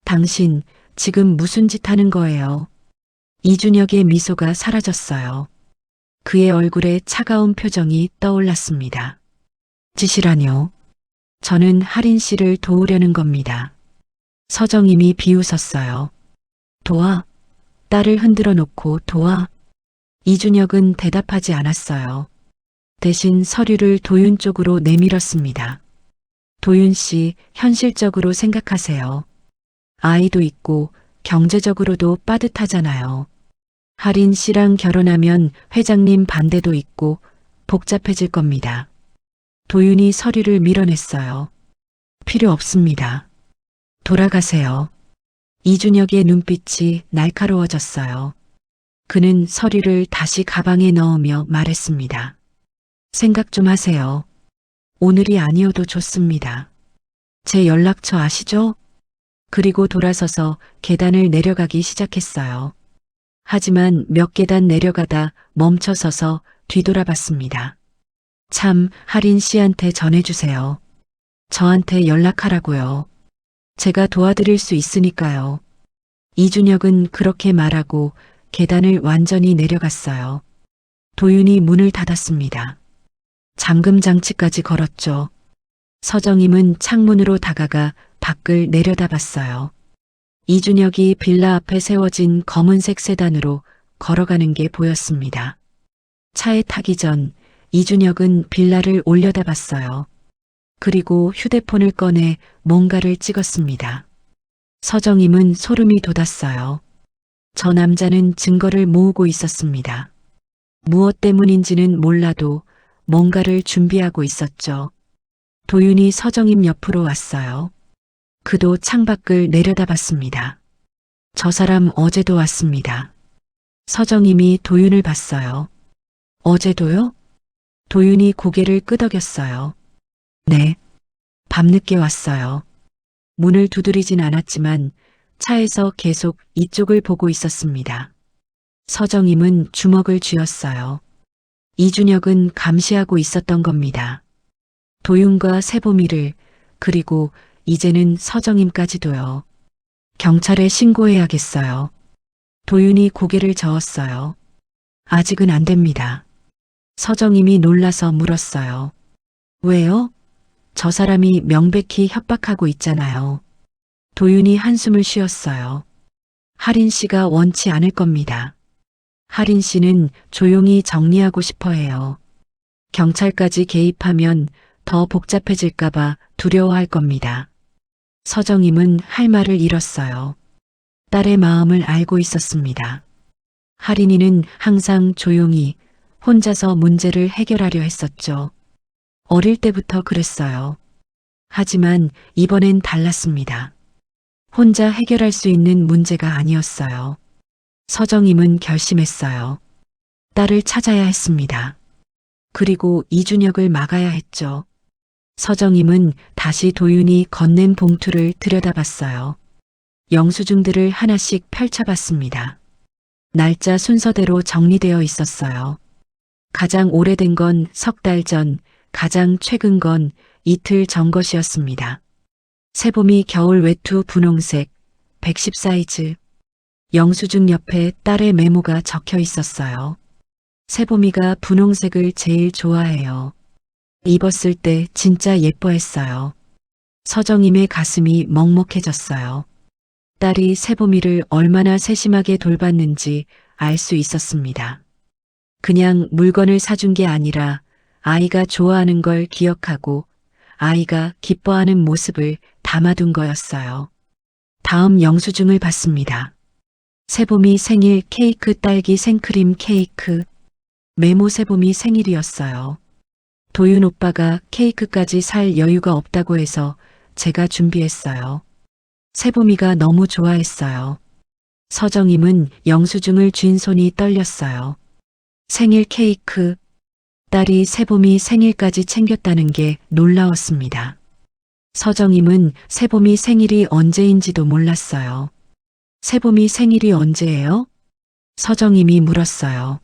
당신 지금 무슨 짓 하는 거예요? 이준혁의 미소가 사라졌어요. 그의 얼굴에 차가운 표정이 떠올랐습니다. 짓이라뇨? 저는 할인 씨를 도우려는 겁니다. 서정임이 비웃었어요. 도와? 딸을 흔들어 놓고 도와? 이준혁은 대답하지 않았어요. 대신 서류를 도윤 쪽으로 내밀었습니다. 도윤 씨, 현실적으로 생각하세요. 아이도 있고 경제적으로도 빠듯하잖아요. 할인 씨랑 결혼하면 회장님 반대도 있고 복잡해질 겁니다. 도윤이 서류를 밀어냈어요. 필요 없습니다. 돌아가세요. 이준혁의 눈빛이 날카로워졌어요. 그는 서류를 다시 가방에 넣으며 말했습니다. 생각 좀 하세요. 오늘이 아니어도 좋습니다. 제 연락처 아시죠? 그리고 돌아서서 계단을 내려가기 시작했어요. 하지만 몇 계단 내려가다 멈춰서서 뒤돌아봤습니다. 참, 할인 씨한테 전해주세요. 저한테 연락하라고요. 제가 도와드릴 수 있으니까요. 이준혁은 그렇게 말하고 계단을 완전히 내려갔어요. 도윤이 문을 닫았습니다. 잠금 장치까지 걸었죠. 서정임은 창문으로 다가가 밖을 내려다봤어요. 이준혁이 빌라 앞에 세워진 검은색 세단으로 걸어가는 게 보였습니다. 차에 타기 전 이준혁은 빌라를 올려다봤어요. 그리고 휴대폰을 꺼내 뭔가를 찍었습니다. 서정임은 소름이 돋았어요. 저 남자는 증거를 모으고 있었습니다. 무엇 때문인지는 몰라도 뭔가를 준비하고 있었죠. 도윤이 서정임 옆으로 왔어요. 그도 창밖을 내려다봤습니다. 저 사람 어제도 왔습니다. 서정임이 도윤을 봤어요. 어제도요? 도윤이 고개를 끄덕였어요. 네. 밤늦게 왔어요. 문을 두드리진 않았지만 차에서 계속 이쪽을 보고 있었습니다. 서정임은 주먹을 쥐었어요. 이준혁은 감시하고 있었던 겁니다. 도윤과 세보미를, 그리고 이제는 서정임까지도요. 경찰에 신고해야겠어요. 도윤이 고개를 저었어요. 아직은 안 됩니다. 서정임이 놀라서 물었어요. 왜요? 저 사람이 명백히 협박하고 있잖아요. 도윤이 한숨을 쉬었어요. 하린 씨가 원치 않을 겁니다. 하린 씨는 조용히 정리하고 싶어 해요. 경찰까지 개입하면 더 복잡해질까봐 두려워할 겁니다. 서정임은 할 말을 잃었어요. 딸의 마음을 알고 있었습니다. 하린이는 항상 조용히 혼자서 문제를 해결하려 했었죠. 어릴 때부터 그랬어요. 하지만 이번엔 달랐습니다. 혼자 해결할 수 있는 문제가 아니었어요. 서정임은 결심했어요. 딸을 찾아야 했습니다. 그리고 이준혁을 막아야 했죠. 서정임은 다시 도윤이 건넨 봉투를 들여다봤어요. 영수증들을 하나씩 펼쳐봤습니다. 날짜 순서대로 정리되어 있었어요. 가장 오래된 건 석 달 전, 가장 최근 건 이틀 전 것이었습니다. 세봄이 겨울 외투 분홍색, 110 사이즈. 영수증 옆에 딸의 메모가 적혀 있었어요. 세봄이가 분홍색을 제일 좋아해요. 입었을 때 진짜 예뻐했어요. 서정임의 가슴이 먹먹해졌어요. 딸이 세봄이를 얼마나 세심하게 돌봤는지 알 수 있었습니다. 그냥 물건을 사준 게 아니라 아이가 좋아하는 걸 기억하고 아이가 기뻐하는 모습을 담아둔 거였어요. 다음 영수증을 받습니다. 세봄이 생일 케이크 딸기 생크림 케이크. 메모 세봄이 생일이었어요. 도윤 오빠가 케이크까지 살 여유가 없다고 해서 제가 준비했어요. 세봄이가 너무 좋아했어요. 서정임은 영수증을 쥔 손이 떨렸어요. 생일 케이크. 딸이 세봄이 생일까지 챙겼다는 게 놀라웠습니다. 서정임은 세봄이 생일이 언제인지도 몰랐어요. 세봄이 생일이 언제예요? 서정임이 물었어요.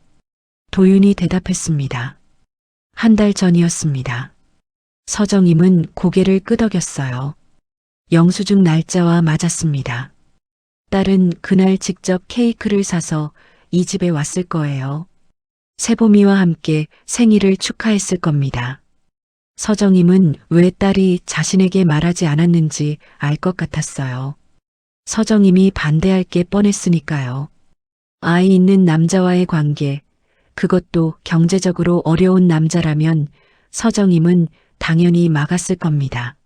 도윤이 대답했습니다. 한 달 전이었습니다. 서정임은 고개를 끄덕였어요. 영수증 날짜와 맞았습니다. 딸은 그날 직접 케이크를 사서 이 집에 왔을 거예요. 세봄이와 함께 생일을 축하했을 겁니다. 서정임은 왜 딸이 자신에게 말하지 않았는지 알 것 같았어요. 서정임이 반대할 게 뻔했으니까요. 아이 있는 남자와의 관계, 그것도 경제적으로 어려운 남자라면 서정임은 당연히 막았을 겁니다.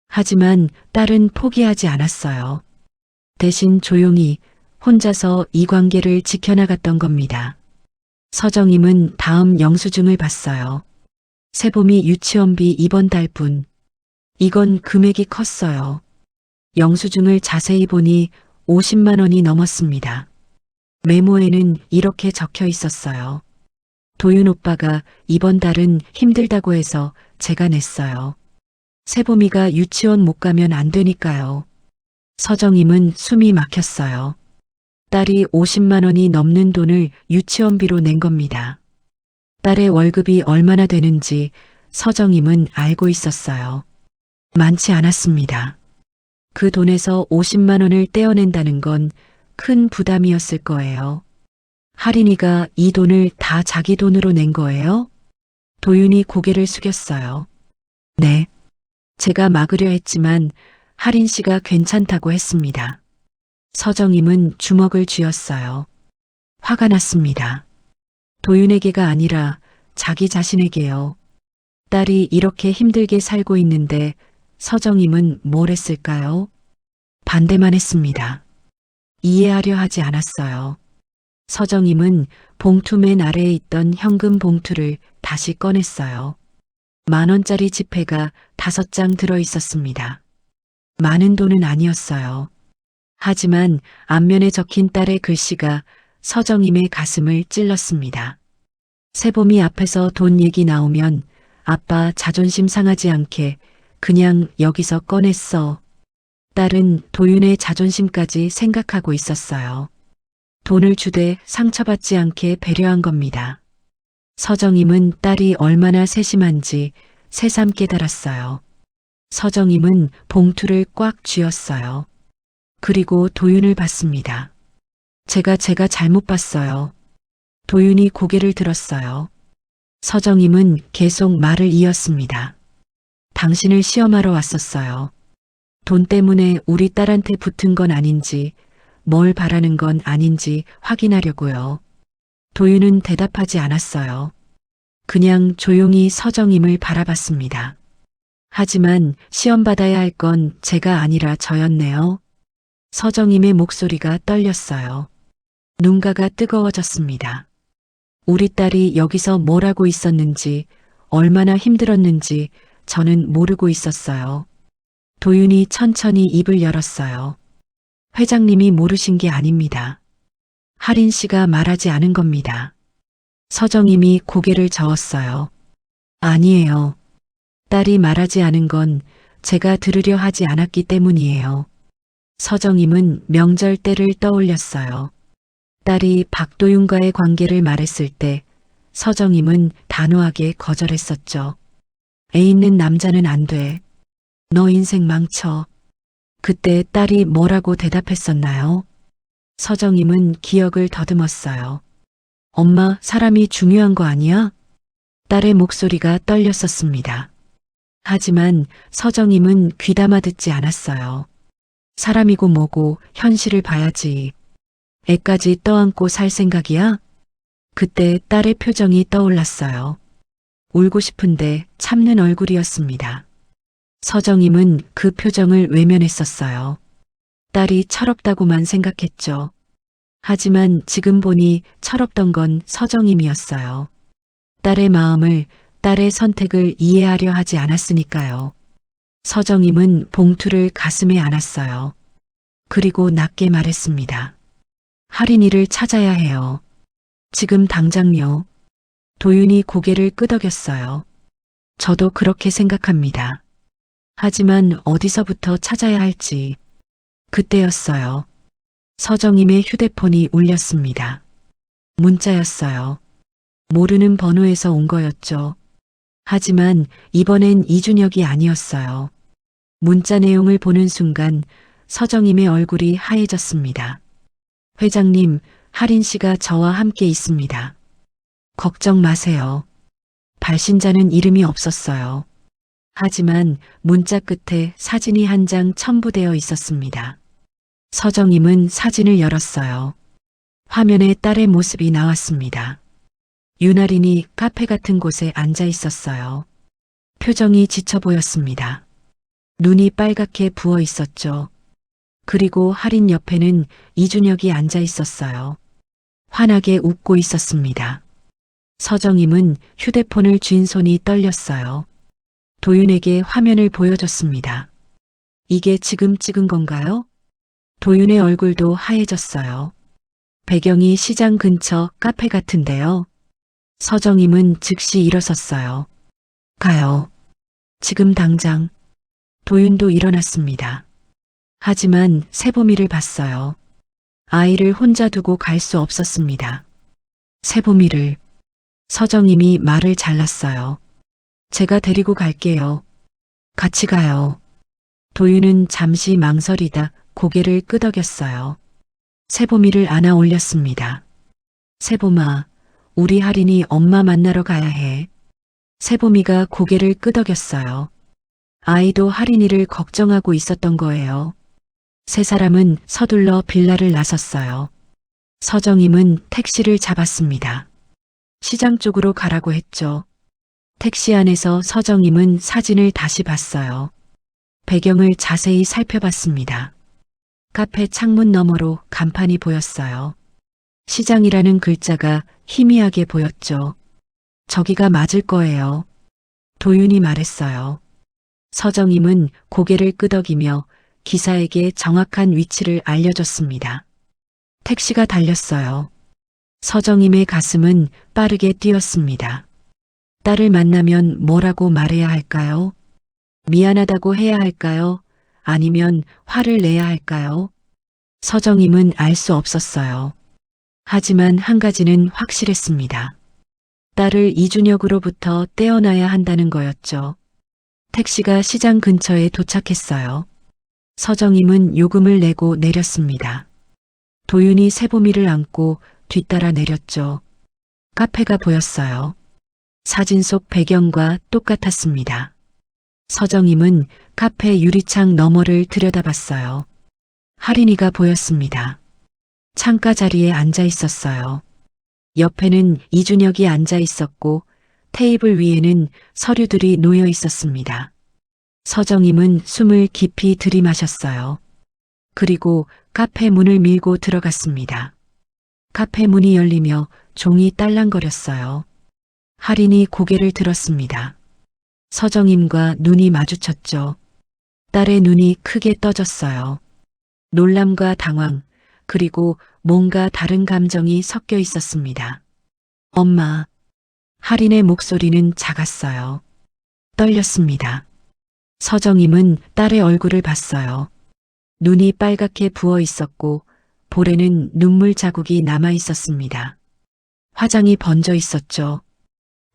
하지만 딸은 포기하지 않았어요. 대신 조용히 혼자서 이 관계를 지켜나갔던 겁니다. 서정임은 다음 영수증을 봤어요. 세봄이 유치원비 이번 달분. 이건 금액이 컸어요. 영수증을 자세히 보니 50만 원이 넘었습니다. 메모에는 이렇게 적혀 있었어요. 도윤 오빠가 이번 달은 힘들다고 해서 제가 냈어요. 세봄이가 유치원 못 가면 안 되니까요. 서정임은 숨이 막혔어요. 딸이 50만 원이 넘는 돈을 유치원비로 낸 겁니다. 딸의 월급이 얼마나 되는지 서정임은 알고 있었어요. 많지 않았습니다. 그 돈에서 50만 원을 떼어낸다는 건 큰 부담이었을 거예요. 하린이가 이 돈을 다 자기 돈으로 낸 거예요? 도윤이 고개를 숙였어요. 네. 제가 막으려 했지만 하린 씨가 괜찮다고 했습니다. 서정임은 주먹을 쥐었어요. 화가 났습니다. 도윤에게가 아니라 자기 자신에게요. 딸이 이렇게 힘들게 살고 있는데 서정임은 뭘 했을까요? 반대만 했습니다. 이해하려 하지 않았어요. 서정임은 봉투 맨 아래에 있던 현금 봉투를 다시 꺼냈어요. 10,000원짜리 지폐가 5장 들어 있었습니다. 많은 돈은 아니었어요. 하지만 앞면에 적힌 딸의 글씨가 서정임의 가슴을 찔렀습니다. 세봄이 앞에서 돈 얘기 나오면 아빠 자존심 상하지 않게 그냥 여기서 꺼냈어. 딸은 도윤의 자존심까지 생각하고 있었어요. 돈을 주되 상처받지 않게 배려한 겁니다. 서정임은 딸이 얼마나 세심한지 새삼 깨달았어요. 서정임은 봉투를 꽉 쥐었어요. 그리고 도윤을 봤습니다. 제가 잘못 봤어요. 도윤이 고개를 들었어요. 서정임은 계속 말을 이었습니다. 당신을 시험하러 왔었어요. 돈 때문에 우리 딸한테 붙은 건 아닌지, 뭘 바라는 건 아닌지 확인하려고요. 도윤은 대답하지 않았어요. 그냥 조용히 서정임을 바라봤습니다. 하지만 시험 받아야 할 건 제가 아니라 저였네요. 서정임의 목소리가 떨렸어요. 눈가가 뜨거워졌습니다. 우리 딸이 여기서 뭘 하고 있었는지, 얼마나 힘들었는지 저는 모르고 있었어요. 도윤이 천천히 입을 열었어요. 회장님이 모르신 게 아닙니다. 할인 씨가 말하지 않은 겁니다. 서정임이 고개를 저었어요. 아니에요. 딸이 말하지 않은 건 제가 들으려 하지 않았기 때문이에요. 서정임은 명절 때를 떠올렸어요. 딸이 박도윤과의 관계를 말했을 때 서정임은 단호하게 거절했었죠. 애 있는 남자는 안 돼. 너 인생 망쳐. 그때 딸이 뭐라고 대답했었나요? 서정임은 기억을 더듬었어요. 엄마, 사람이 중요한 거 아니야? 딸의 목소리가 떨렸었습니다. 하지만 서정임은 귀담아 듣지 않았어요. 사람이고 뭐고 현실을 봐야지. 애까지 떠안고 살 생각이야? 그때 딸의 표정이 떠올랐어요. 울고 싶은데 참는 얼굴이었습니다. 서정임은 그 표정을 외면했었어요. 딸이 철없다고만 생각했죠. 하지만 지금 보니 철없던 건 서정임이었어요. 딸의 마음을, 딸의 선택을 이해하려 하지 않았으니까요. 서정임은 봉투를 가슴에 안았어요. 그리고 낮게 말했습니다. 할인이를 찾아야 해요. 지금 당장요. 도윤이 고개를 끄덕였어요. 저도 그렇게 생각합니다. 하지만 어디서부터 찾아야 할지. 그때였어요. 서정임의 휴대폰이 울렸습니다. 문자였어요. 모르는 번호에서 온 거였죠. 하지만 이번엔 이준혁이 아니었어요. 문자 내용을 보는 순간 서정임의 얼굴이 하얘졌습니다. 회장님, 할인 씨가 저와 함께 있습니다. 걱정 마세요. 발신자는 이름이 없었어요. 하지만 문자 끝에 사진이 한 장 첨부되어 있었습니다. 서정임은 사진을 열었어요. 화면에 딸의 모습이 나왔습니다. 유나린이 카페 같은 곳에 앉아 있었어요. 표정이 지쳐 보였습니다. 눈이 빨갛게 부어 있었죠. 그리고 할인 옆에는 이준혁이 앉아 있었어요. 환하게 웃고 있었습니다. 서정임은 휴대폰을 쥔 손이 떨렸어요. 도윤에게 화면을 보여줬습니다. 이게 지금 찍은 건가요? 도윤의 얼굴도 하얘졌어요. 배경이 시장 근처 카페 같은데요. 서정임은 즉시 일어섰어요. 가요. 지금 당장. 도윤도 일어났습니다. 하지만 세봄이를 봤어요. 아이를 혼자 두고 갈 수 없었습니다. 세봄이를. 서정임이 말을 잘랐어요. 제가 데리고 갈게요. 같이 가요. 도윤은 잠시 망설이다 고개를 끄덕였어요. 세봄이를 안아 올렸습니다. 세봄아, 우리 할인이 엄마 만나러 가야 해. 세봄이가 고개를 끄덕였어요. 아이도 할인이를 걱정하고 있었던 거예요. 세 사람은 서둘러 빌라를 나섰어요. 서정임은 택시를 잡았습니다. 시장 쪽으로 가라고 했죠. 택시 안에서 서정임은 사진을 다시 봤어요. 배경을 자세히 살펴봤습니다. 카페 창문 너머로 간판이 보였어요. 시장이라는 글자가 희미하게 보였죠. 저기가 맞을 거예요. 도윤이 말했어요. 서정임은 고개를 끄덕이며 기사에게 정확한 위치를 알려줬습니다. 택시가 달렸어요. 서정임의 가슴은 빠르게 뛰었습니다. 딸을 만나면 뭐라고 말해야 할까요? 미안하다고 해야 할까요? 아니면 화를 내야 할까요? 서정임은 알 수 없었어요. 하지만 한 가지는 확실했습니다. 딸을 이준혁으로부터 떼어놔야 한다는 거였죠. 택시가 시장 근처에 도착했어요. 서정임은 요금을 내고 내렸습니다. 도윤이 세보미를 안고 뒤따라 내렸죠. 카페가 보였어요. 사진 속 배경과 똑같았습니다. 서정임은 카페 유리창 너머를 들여다봤어요. 할인이가 보였습니다. 창가 자리에 앉아 있었어요. 옆에는 이준혁이 앉아 있었고 테이블 위에는 서류들이 놓여 있었습니다. 서정임은 숨을 깊이 들이마셨어요. 그리고 카페 문을 밀고 들어갔습니다. 카페 문이 열리며 종이 딸랑거렸어요. 할인이 고개를 들었습니다. 서정임과 눈이 마주쳤죠. 딸의 눈이 크게 떠졌어요. 놀람과 당황, 그리고 뭔가 다른 감정이 섞여 있었습니다. 엄마. 할인의 목소리는 작았어요. 떨렸습니다. 서정임은 딸의 얼굴을 봤어요. 눈이 빨갛게 부어 있었고 볼에는 눈물 자국이 남아 있었습니다. 화장이 번져 있었죠.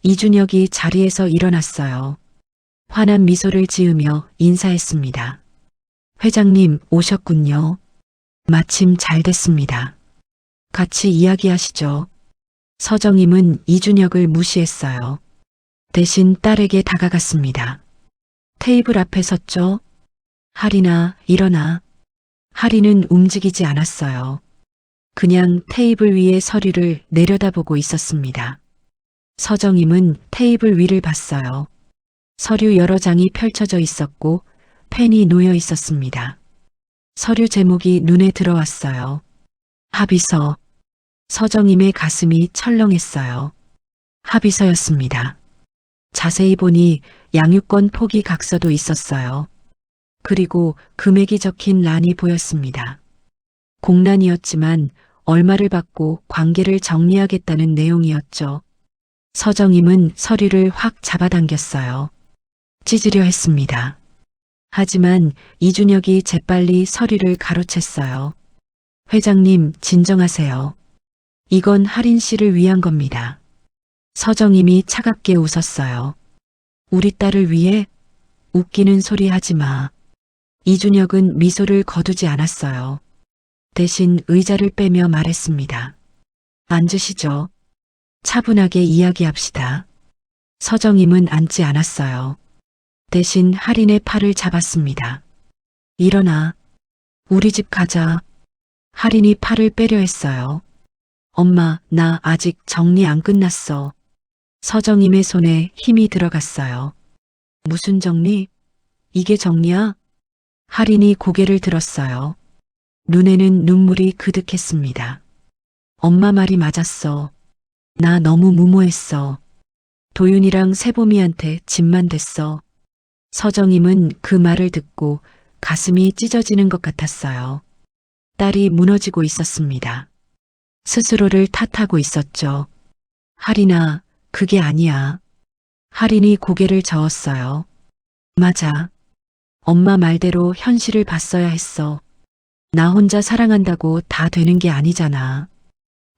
이준혁이 자리에서 일어났어요. 환한 미소를 지으며 인사했습니다. 회장님 오셨군요. 마침 잘 됐습니다. 같이 이야기하시죠. 서정임은 이준혁을 무시했어요. 대신 딸에게 다가갔습니다. 테이블 앞에 섰죠. 할인아, 일어나. 할인은 움직이지 않았어요. 그냥 테이블 위의 서류를 내려다보고 있었습니다. 서정임은 테이블 위를 봤어요. 서류 여러 장이 펼쳐져 있었고 펜이 놓여 있었습니다. 서류 제목이 눈에 들어왔어요. 합의서. 서정임의 가슴이 철렁했어요. 합의서였습니다. 자세히 보니 양육권 포기 각서도 있었어요. 그리고 금액이 적힌 란이 보였습니다. 공란이었지만 얼마를 받고 관계를 정리하겠다는 내용이었죠. 서정임은 서류를 확 잡아당겼어요. 찢으려 했습니다. 하지만 이준혁이 재빨리 서류를 가로챘어요. 회장님, 진정하세요. 이건 할인 씨를 위한 겁니다. 서정임이 차갑게 웃었어요. 우리 딸을 위해? 웃기는 소리 하지 마. 이준혁은 미소를 거두지 않았어요. 대신 의자를 빼며 말했습니다. 앉으시죠. 차분하게 이야기합시다. 서정임은 앉지 않았어요. 대신 할인의 팔을 잡았습니다. 일어나. 우리 집 가자. 할인이 팔을 빼려 했어요. 엄마, 나 아직 정리 안 끝났어. 서정임의 손에 힘이 들어갔어요. 무슨 정리? 이게 정리야? 할인이 고개를 들었어요. 눈에는 눈물이 그득했습니다. 엄마 말이 맞았어. 나 너무 무모했어. 도윤이랑 세보미한테 짐만 됐어. 서정임은 그 말을 듣고 가슴이 찢어지는 것 같았어요. 딸이 무너지고 있었습니다. 스스로를 탓하고 있었죠. 할인아, 그게 아니야. 할인이 고개를 저었어요. 맞아. 엄마 말대로 현실을 봤어야 했어. 나 혼자 사랑한다고 다 되는 게 아니잖아.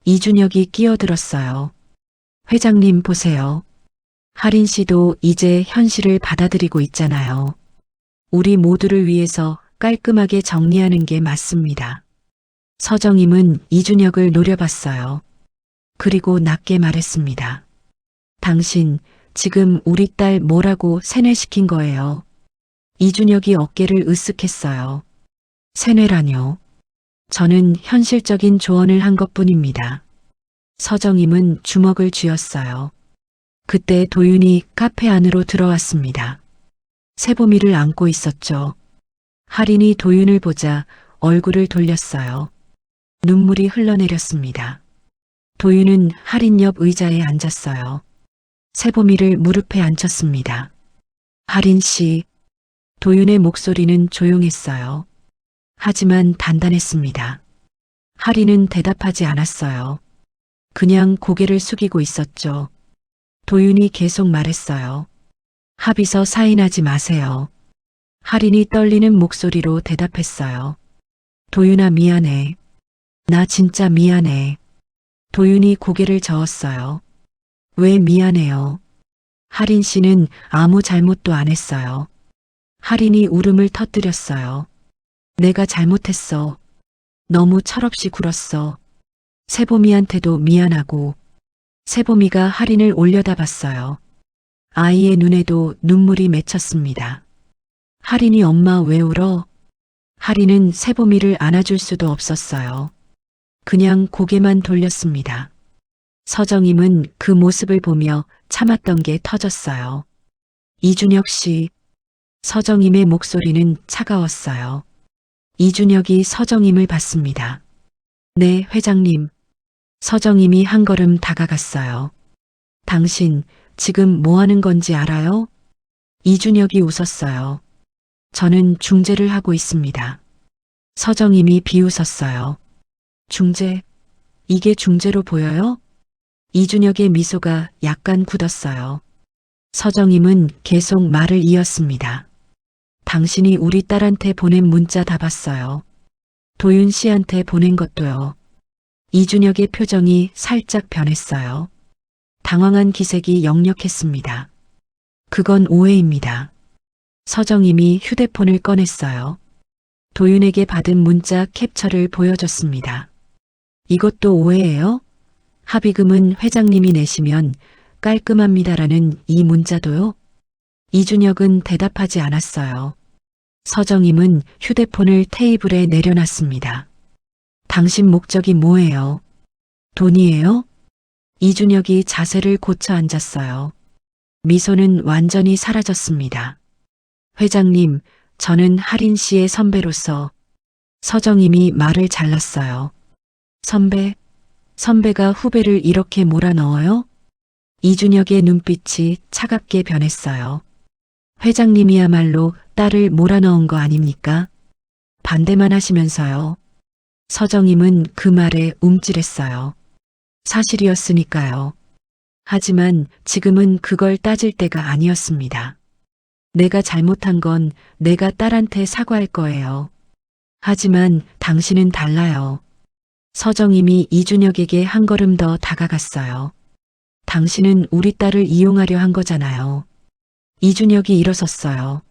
이준혁이 끼어들었어요. 회장님 보세요. 할인 씨도 이제 현실을 받아들이고 있잖아요. 우리 모두를 위해서 깔끔하게 정리하는 게 맞습니다. 서정임은 이준혁을 노려봤어요. 그리고 낮게 말했습니다. 당신 지금 우리 딸 뭐라고 세뇌시킨 거예요. 이준혁이 어깨를 으쓱했어요. 세뇌라뇨. 저는 현실적인 조언을 한 것뿐입니다. 서정임은 주먹을 쥐었어요. 그때 도윤이 카페 안으로 들어왔습니다. 세보미를 안고 있었죠. 할인이 도윤을 보자 얼굴을 돌렸어요. 눈물이 흘러내렸습니다. 도윤은 할인 옆 의자에 앉았어요. 세보미를 무릎에 앉혔습니다. 할인 씨, 도윤의 목소리는 조용했어요. 하지만 단단했습니다. 할인은 대답하지 않았어요. 그냥 고개를 숙이고 있었죠. 도윤이 계속 말했어요. 합의서 사인하지 마세요. 할인이 떨리는 목소리로 대답했어요. 도윤아 미안해. 나 진짜 미안해. 도윤이 고개를 저었어요. 왜 미안해요? 할인 씨는 아무 잘못도 안 했어요. 할인이 울음을 터뜨렸어요. 내가 잘못했어. 너무 철없이 굴었어. 세보미한테도 미안하고. 세보미가 할인을 올려다봤어요. 아이의 눈에도 눈물이 맺혔습니다. 할인이 엄마 왜 울어? 할인은 세보미를 안아줄 수도 없었어요. 그냥 고개만 돌렸습니다. 서정임은 그 모습을 보며 참았던 게 터졌어요. 이준혁 씨. 서정임의 목소리는 차가웠어요. 이준혁이 서정임을 봤습니다. 네, 회장님. 서정임이 한 걸음 다가갔어요. 당신 지금 뭐 하는 건지 알아요? 이준혁이 웃었어요. 저는 중재를 하고 있습니다. 서정임이 비웃었어요. 중재? 이게 중재로 보여요? 이준혁의 미소가 약간 굳었어요. 서정임은 계속 말을 이었습니다. 당신이 우리 딸한테 보낸 문자 다 봤어요. 도윤 씨한테 보낸 것도요. 이준혁의 표정이 살짝 변했어요. 당황한 기색이 역력했습니다. 그건 오해입니다. 서정임이 휴대폰을 꺼냈어요. 도윤에게 받은 문자 캡처를 보여줬습니다. 이것도 오해예요? 합의금은 회장님이 내시면 깔끔합니다라는 이 문자도요? 이준혁은 대답하지 않았어요. 서정임은 휴대폰을 테이블에 내려놨습니다. 당신 목적이 뭐예요? 돈이에요? 이준혁이 자세를 고쳐 앉았어요. 미소는 완전히 사라졌습니다. 회장님, 저는 할인 씨의 선배로서. 서정임이 말을 잘랐어요. 선배가 후배를 이렇게 몰아넣어요? 이준혁의 눈빛이 차갑게 변했어요. 회장님이야말로 딸을 몰아넣은 거 아닙니까? 반대만 하시면서요. 서정임은 그 말에 움찔했어요. 사실이었으니까요. 하지만 지금은 그걸 따질 때가 아니었습니다. 내가 잘못한 건 내가 딸한테 사과할 거예요. 하지만 당신은 달라요. 서정임이 이준혁에게 한 걸음 더 다가갔어요. 당신은 우리 딸을 이용하려 한 거잖아요. 이준혁이 일어섰어요.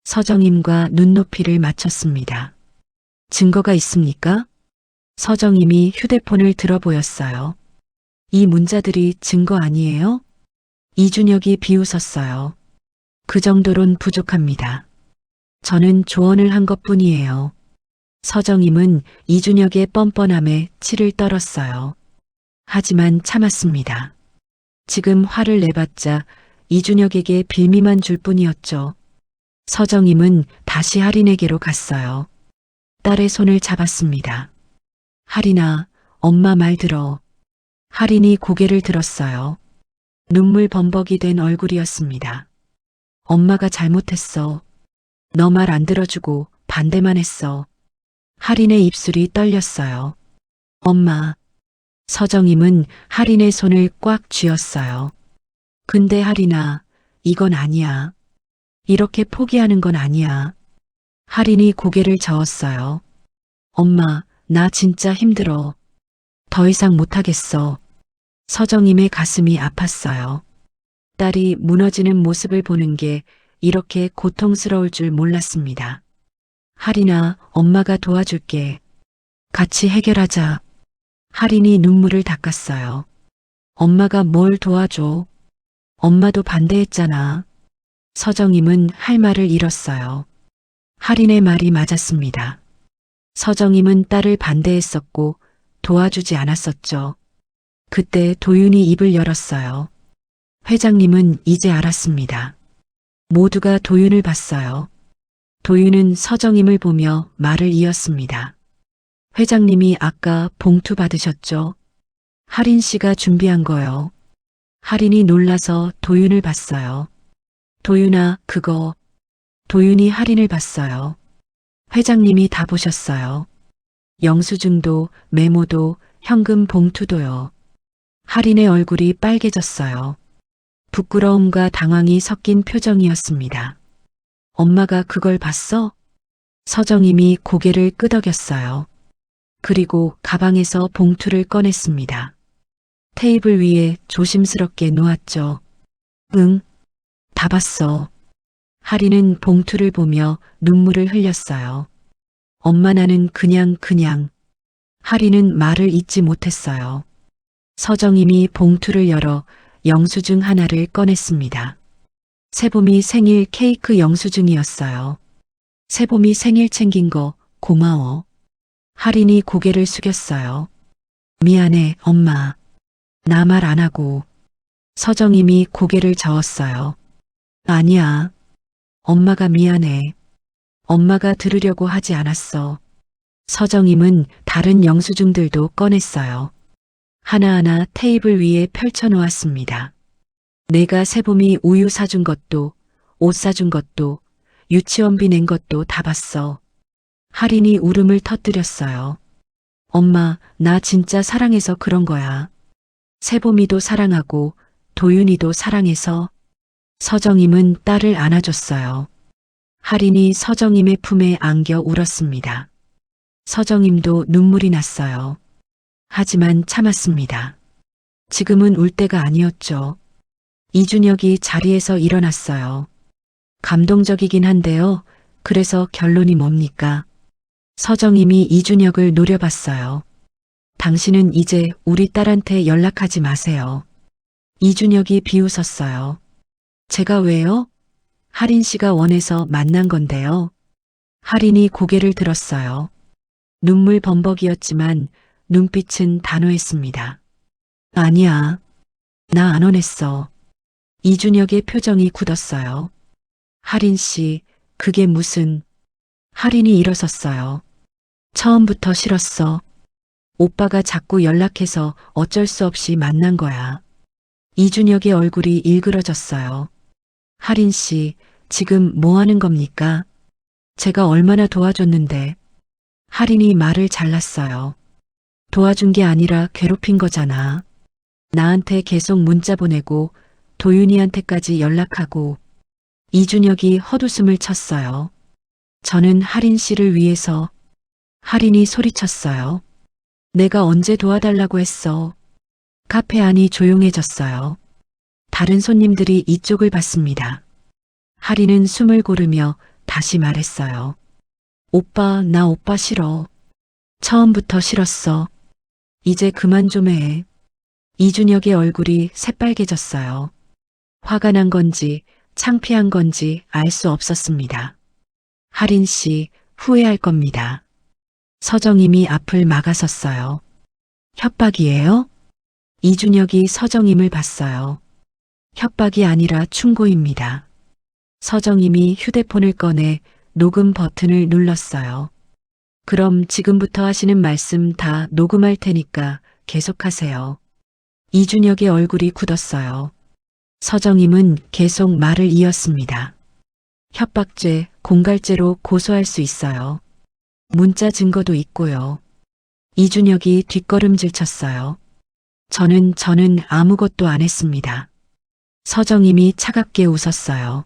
서정임과 눈높이를 맞췄습니다. 증거가 있습니까? 서정임이 휴대폰을 들어 보였어요. 이 문자들이 증거 아니에요? 이준혁이 비웃었어요. 그 정도론 부족합니다. 저는 조언을 한 것뿐이에요. 서정임은 이준혁의 뻔뻔함에 치를 떨었어요. 하지만 참았습니다. 지금 화를 내봤자 이준혁에게 빌미만 줄 뿐이었죠. 서정임은 다시 할인에게로 갔어요. 딸의 손을 잡았습니다. 할인아, 엄마 말 들어. 할인이 고개를 들었어요. 눈물 범벅이 된 얼굴이었습니다. 엄마가 잘못했어. 너 말 안 들어주고 반대만 했어. 할인의 입술이 떨렸어요. 엄마. 서정임은 할인의 손을 꽉 쥐었어요. 근데 할인아, 이건 아니야. 이렇게 포기하는 건 아니야. 할인이 고개를 저었어요. 엄마, 나 진짜 힘들어. 더 이상 못하겠어. 서정임의 가슴이 아팠어요. 딸이 무너지는 모습을 보는 게 이렇게 고통스러울 줄 몰랐습니다. 할인아, 엄마가 도와줄게. 같이 해결하자. 할인이 눈물을 닦았어요. 엄마가 뭘 도와줘? 엄마도 반대했잖아. 서정임은 할 말을 잃었어요. 할인의 말이 맞았습니다. 서정임은 딸을 반대했었고 도와주지 않았었죠. 그때 도윤이 입을 열었어요. 회장님은 이제 알았습니다. 모두가 도윤을 봤어요. 도윤은 서정임을 보며 말을 이었습니다. 회장님이 아까 봉투 받으셨죠? 할인 씨가 준비한 거요. 할인이 놀라서 도윤을 봤어요. 도윤아, 그거. 도윤이 할인을 봤어요. 회장님이 다 보셨어요. 영수증도 메모도 현금 봉투도요. 할인의 얼굴이 빨개졌어요. 부끄러움과 당황이 섞인 표정이었습니다. 엄마가 그걸 봤어? 서정임이 고개를 끄덕였어요. 그리고 가방에서 봉투를 꺼냈습니다. 테이블 위에 조심스럽게 놓았죠. 응, 다 봤어. 할인은 봉투를 보며 눈물을 흘렸어요. 엄마 나는 그냥. 할인은 말을 잇지 못했어요. 서정임이 봉투를 열어 영수증 하나를 꺼냈습니다. 세봄이 생일 케이크 영수증이었어요. 세봄이 생일 챙긴 거 고마워. 할인이 고개를 숙였어요. 미안해, 엄마. 나 말 안 하고. 서정임이 고개를 저었어요. 아니야. 엄마가 미안해. 엄마가 들으려고 하지 않았어. 서정임은 다른 영수증들도 꺼냈어요. 하나하나 테이블 위에 펼쳐놓았습니다. 내가 세봄이 우유 사준 것도, 옷 사준 것도, 유치원비 낸 것도 다 봤어. 할인이 울음을 터뜨렸어요. 엄마, 나 진짜 사랑해서 그런 거야. 세봄이도 사랑하고, 도윤이도 사랑해서. 서정임은 딸을 안아줬어요. 할인이 서정임의 품에 안겨 울었습니다. 서정임도 눈물이 났어요. 하지만 참았습니다. 지금은 울 때가 아니었죠. 이준혁이 자리에서 일어났어요. 감동적이긴 한데요. 그래서 결론이 뭡니까? 서정임이 이준혁을 노려봤어요. 당신은 이제 우리 딸한테 연락하지 마세요. 이준혁이 비웃었어요. 제가 왜요? 할인 씨가 원해서 만난 건데요. 할인이 고개를 들었어요. 눈물 범벅이었지만 눈빛은 단호했습니다. 아니야. 나 안 원했어. 이준혁의 표정이 굳었어요. 할인 씨, 그게 무슨... 할인이 일어섰어요. 처음부터 싫었어. 오빠가 자꾸 연락해서 어쩔 수 없이 만난 거야. 이준혁의 얼굴이 일그러졌어요. 할인 씨, 지금 뭐 하는 겁니까? 제가 얼마나 도와줬는데. 할인이 말을 잘랐어요. 도와준 게 아니라 괴롭힌 거잖아. 나한테 계속 문자 보내고 도윤이한테까지 연락하고. 이준혁이 헛웃음을 쳤어요. 저는 할인 씨를 위해서. 할인이 소리쳤어요. 내가 언제 도와달라고 했어. 카페 안이 조용해졌어요. 다른 손님들이 이쪽을 봤습니다. 할인은 숨을 고르며 다시 말했어요. 오빠, 나 오빠 싫어. 처음부터 싫었어. 이제 그만 좀 해. 이준혁의 얼굴이 새빨개졌어요. 화가 난 건지 창피한 건지 알 수 없었습니다. 할인 씨, 후회할 겁니다. 서정임이 앞을 막아섰어요. 협박이에요? 이준혁이 서정임을 봤어요. 협박이 아니라 충고입니다. 서정임이 휴대폰을 꺼내 녹음 버튼을 눌렀어요. 그럼 지금부터 하시는 말씀 다 녹음할 테니까 계속하세요. 이준혁의 얼굴이 굳었어요. 서정임은 계속 말을 이었습니다. 협박죄, 공갈죄로 고소할 수 있어요. 문자 증거도 있고요. 이준혁이 뒷걸음질 쳤어요. 저는 아무것도 안 했습니다. 서정임이 차갑게 웃었어요.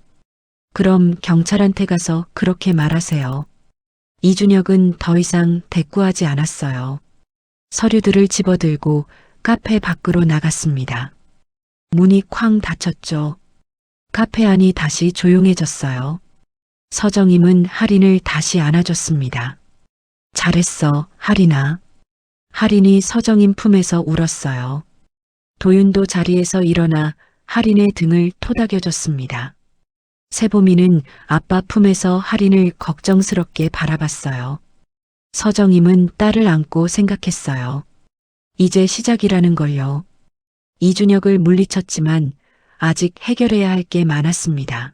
그럼 경찰한테 가서 그렇게 말하세요. 이준혁은 더 이상 대꾸하지 않았어요. 서류들을 집어들고 카페 밖으로 나갔습니다. 문이 쾅 닫혔죠. 카페 안이 다시 조용해졌어요. 서정임은 할인을 다시 안아줬습니다. 잘했어, 할인아. 할인이 서정임 품에서 울었어요. 도윤도 자리에서 일어나 할인의 등을 토닥여줬습니다. 세봄이는 아빠 품에서 할인을 걱정스럽게 바라봤어요. 서정임은 딸을 안고 생각했어요. 이제 시작이라는 걸요. 이준혁을 물리쳤지만 아직 해결해야 할 게 많았습니다.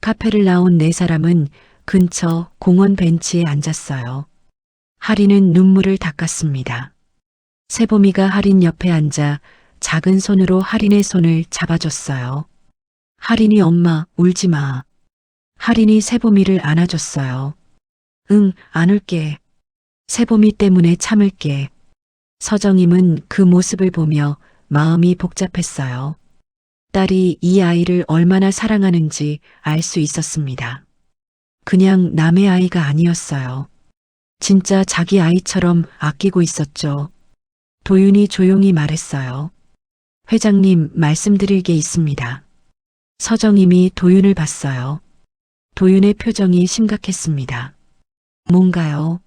카페를 나온 네 사람은 근처 공원 벤치에 앉았어요. 할인은 눈물을 닦았습니다. 세봄이가 할인 옆에 앉아 작은 손으로 할인의 손을 잡아줬어요. 할인이 엄마, 울지 마. 할인이 세봄이를 안아줬어요. 응, 안 울게. 세봄이 때문에 참을게. 서정임은 그 모습을 보며 마음이 복잡했어요. 딸이 이 아이를 얼마나 사랑하는지 알 수 있었습니다. 그냥 남의 아이가 아니었어요. 진짜 자기 아이처럼 아끼고 있었죠. 도윤이 조용히 말했어요. 회장님, 말씀드릴 게 있습니다. 서정임이 도윤을 봤어요. 도윤의 표정이 심각했습니다. 뭔가요?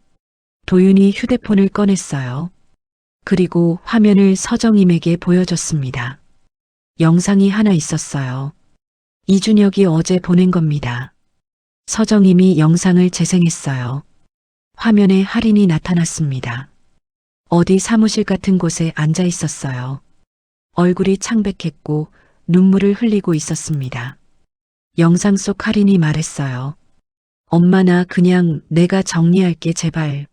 도윤이 휴대폰을 꺼냈어요. 그리고 화면을 서정임에게 보여줬습니다. 영상이 하나 있었어요. 이준혁이 어제 보낸 겁니다. 서정임이 영상을 재생했어요. 화면에 할인이 나타났습니다. 어디 사무실 같은 곳에 앉아 있었어요. 얼굴이 창백했고 눈물을 흘리고 있었습니다. 영상 속 할인이 말했어요. 엄마, 나 그냥 내가 정리할게, 제발.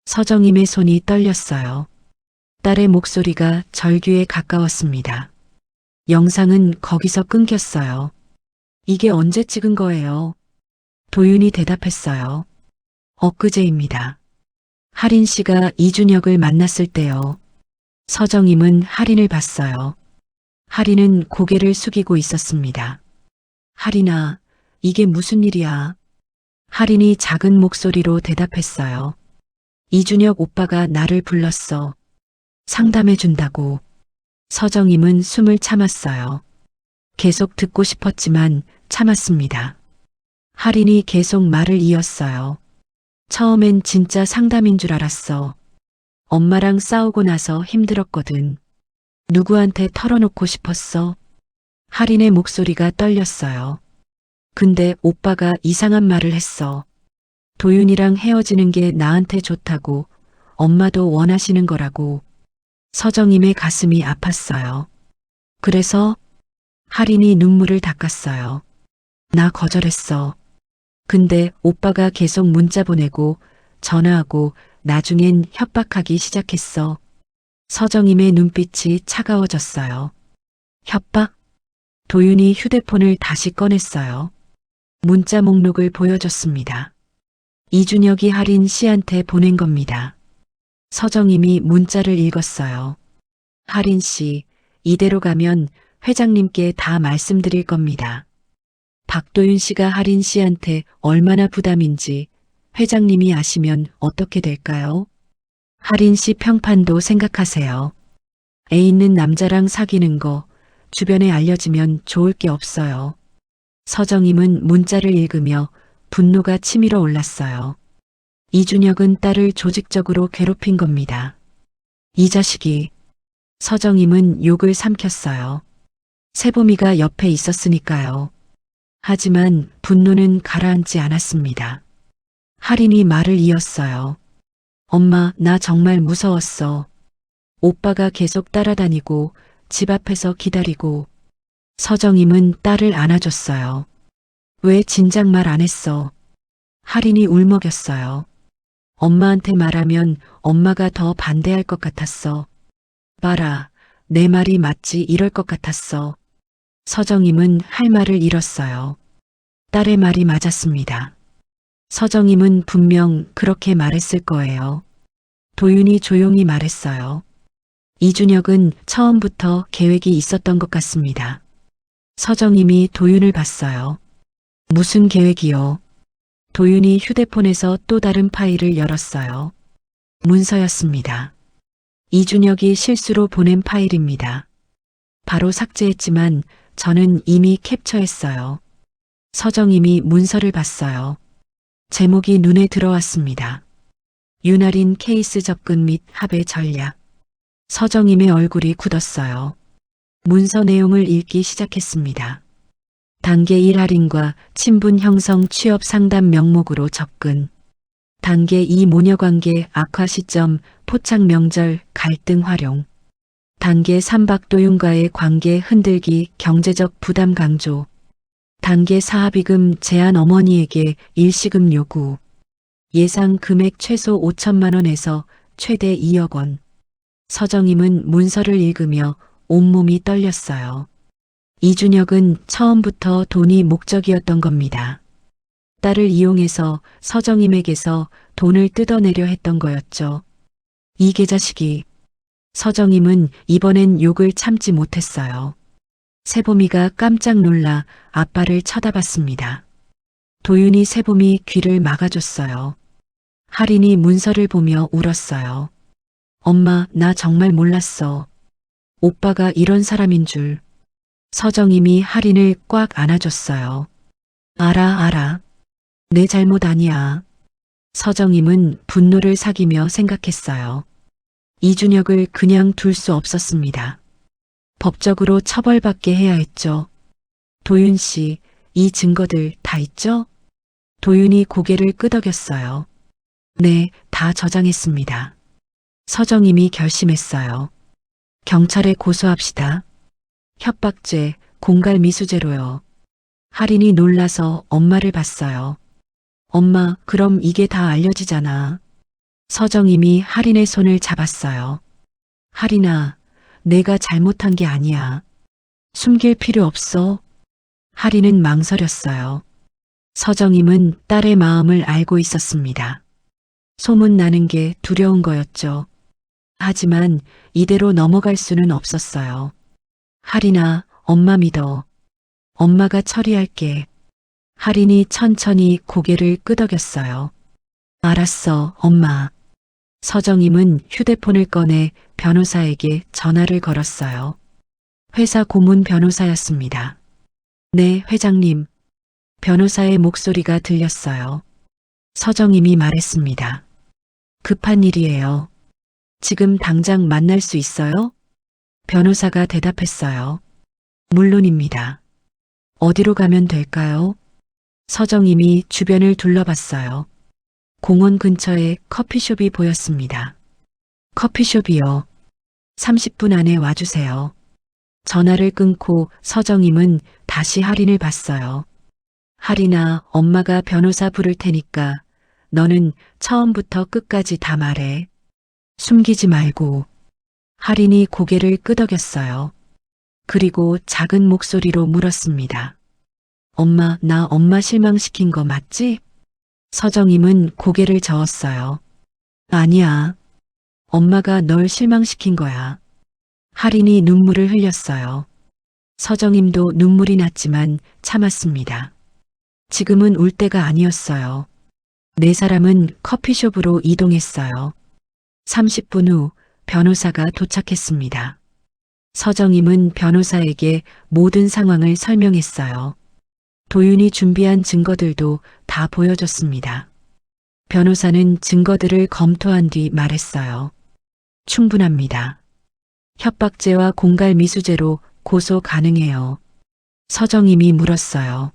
서정임의 손이 떨렸어요. 딸의 목소리가 절규에 가까웠습니다. 영상은 거기서 끊겼어요. 이게 언제 찍은 거예요? 도윤이 대답했어요. 엊그제입니다. 할인 씨가 이준혁을 만났을 때요. 서정임은 할인을 봤어요. 할인은 고개를 숙이고 있었습니다. 할인아, 이게 무슨 일이야? 할인이 작은 목소리로 대답했어요. 이준혁 오빠가 나를 불렀어. 상담해 준다고. 서정임은 숨을 참았어요. 계속 듣고 싶었지만 참았습니다. 할인이 계속 말을 이었어요. 처음엔 진짜 상담인 줄 알았어. 엄마랑 싸우고 나서 힘들었거든. 누구한테 털어놓고 싶었어? 할인의 목소리가 떨렸어요. 근데 오빠가 이상한 말을 했어. 도윤이랑 헤어지는 게 나한테 좋다고, 엄마도 원하시는 거라고. 서정임의 가슴이 아팠어요. 그래서 할인이 눈물을 닦았어요. 나 거절했어. 근데 오빠가 계속 문자 보내고 전화하고 나중엔 협박하기 시작했어. 서정임의 눈빛이 차가워졌어요. 협박? 도윤이 휴대폰을 다시 꺼냈어요. 문자 목록을 보여줬습니다. 이준혁이 할인 씨한테 보낸 겁니다. 서정임이 문자를 읽었어요. 할인 씨, 이대로 가면 회장님께 다 말씀드릴 겁니다. 박도윤 씨가 할인 씨한테 얼마나 부담인지 회장님이 아시면 어떻게 될까요? 할인 씨 평판도 생각하세요. 애 있는 남자랑 사귀는 거 주변에 알려지면 좋을 게 없어요. 서정임은 문자를 읽으며 분노가 치밀어 올랐어요. 이준혁은 딸을 조직적으로 괴롭힌 겁니다. 이 자식이. 서정임은 욕을 삼켰어요. 세봄이가 옆에 있었으니까요. 하지만 분노는 가라앉지 않았습니다. 할인이 말을 이었어요. 엄마, 나 정말 무서웠어. 오빠가 계속 따라다니고 집 앞에서 기다리고. 서정임은 딸을 안아줬어요. 왜 진작 말 안 했어? 할인이 울먹였어요. 엄마한테 말하면 엄마가 더 반대할 것 같았어. 봐라, 내 말이 맞지 이럴 것 같았어. 서정임은 할 말을 잃었어요. 딸의 말이 맞았습니다. 서정임은 분명 그렇게 말했을 거예요. 도윤이 조용히 말했어요. 이준혁은 처음부터 계획이 있었던 것 같습니다. 서정임이 도윤을 봤어요. 무슨 계획이요? 도윤이 휴대폰에서 또 다른 파일을 열었어요. 문서였습니다. 이준혁이 실수로 보낸 파일입니다. 바로 삭제했지만 저는 이미 캡처했어요. 서정임이 문서를 봤어요. 제목이 눈에 들어왔습니다. 윤활인 케이스 접근 및 합의 전략. 서정임의 얼굴이 굳었어요. 문서 내용을 읽기 시작했습니다. 단계 1 할인과 친분 형성 취업 상담 명목으로 접근. 단계 2 모녀관계 악화 시점 포착 명절 갈등 활용. 단계 3 박도윤과의 관계 흔들기 경제적 부담 강조. 단계 4 합의금 제한 어머니에게 일시금 요구. 예상 금액 최소 5천만 원에서 최대 2억 원. 서정임은 문서를 읽으며 온몸이 떨렸어요. 이준혁은 처음부터 돈이 목적이었던 겁니다. 딸을 이용해서 서정임에게서 돈을 뜯어내려 했던 거였죠. 이 개자식이. 서정임은 이번엔 욕을 참지 못했어요. 세봄이가 깜짝 놀라 아빠를 쳐다봤습니다. 도윤이 세봄이 귀를 막아줬어요. 할인이 문서를 보며 울었어요. 엄마, 나 정말 몰랐어. 오빠가 이런 사람인 줄. 서정임이 할인을 꽉 안아줬어요. 알아. 내 잘못 아니야. 서정임은 분노를 사귀며 생각했어요. 이준혁을 그냥 둘 수 없었습니다. 법적으로 처벌받게 해야 했죠. 도윤 씨, 이 증거들 다 있죠? 도윤이 고개를 끄덕였어요. 네, 다 저장했습니다. 서정임이 결심했어요. 경찰에 고소합시다. 협박죄, 공갈미수죄로요. 할인이 놀라서 엄마를 봤어요. 엄마, 그럼 이게 다 알려지잖아. 서정임이 할인의 손을 잡았어요. 할인아, 내가 잘못한 게 아니야. 숨길 필요 없어. 할인은 망설였어요. 서정임은 딸의 마음을 알고 있었습니다. 소문 나는 게 두려운 거였죠. 하지만 이대로 넘어갈 수는 없었어요. 할인아, 엄마 믿어. 엄마가 처리할게. 할인이 천천히 고개를 끄덕였어요. 알았어, 엄마. 서정임은 휴대폰을 꺼내 변호사에게 전화를 걸었어요. 회사 고문 변호사였습니다. 네, 회장님. 변호사의 목소리가 들렸어요. 서정임이 말했습니다. 급한 일이에요. 지금 당장 만날 수 있어요? 변호사가 대답했어요. 물론입니다. 어디로 가면 될까요? 서정임이 주변을 둘러봤어요. 공원 근처에 커피숍이 보였습니다. 커피숍이요. 30분 안에 와주세요. 전화를 끊고 서정임은 다시 할인을 봤어요. 할인아, 엄마가 변호사 부를 테니까 너는 처음부터 끝까지 다 말해. 숨기지 말고. 할인이 고개를 끄덕였어요. 그리고 작은 목소리로 물었습니다. 엄마, 나 엄마 실망시킨 거 맞지? 서정임은 고개를 저었어요. 아니야. 엄마가 널 실망시킨 거야. 할인이 눈물을 흘렸어요. 서정임도 눈물이 났지만 참았습니다. 지금은 울 때가 아니었어요. 네 사람은 커피숍으로 이동했어요. 30분 후 변호사가 도착했습니다. 서정임은 변호사에게 모든 상황을 설명했어요. 도윤이 준비한 증거들도 다 보여줬습니다. 변호사는 증거들을 검토한 뒤 말했어요. 충분합니다. 협박죄와 공갈미수죄로 고소 가능해요. 서정임이 물었어요.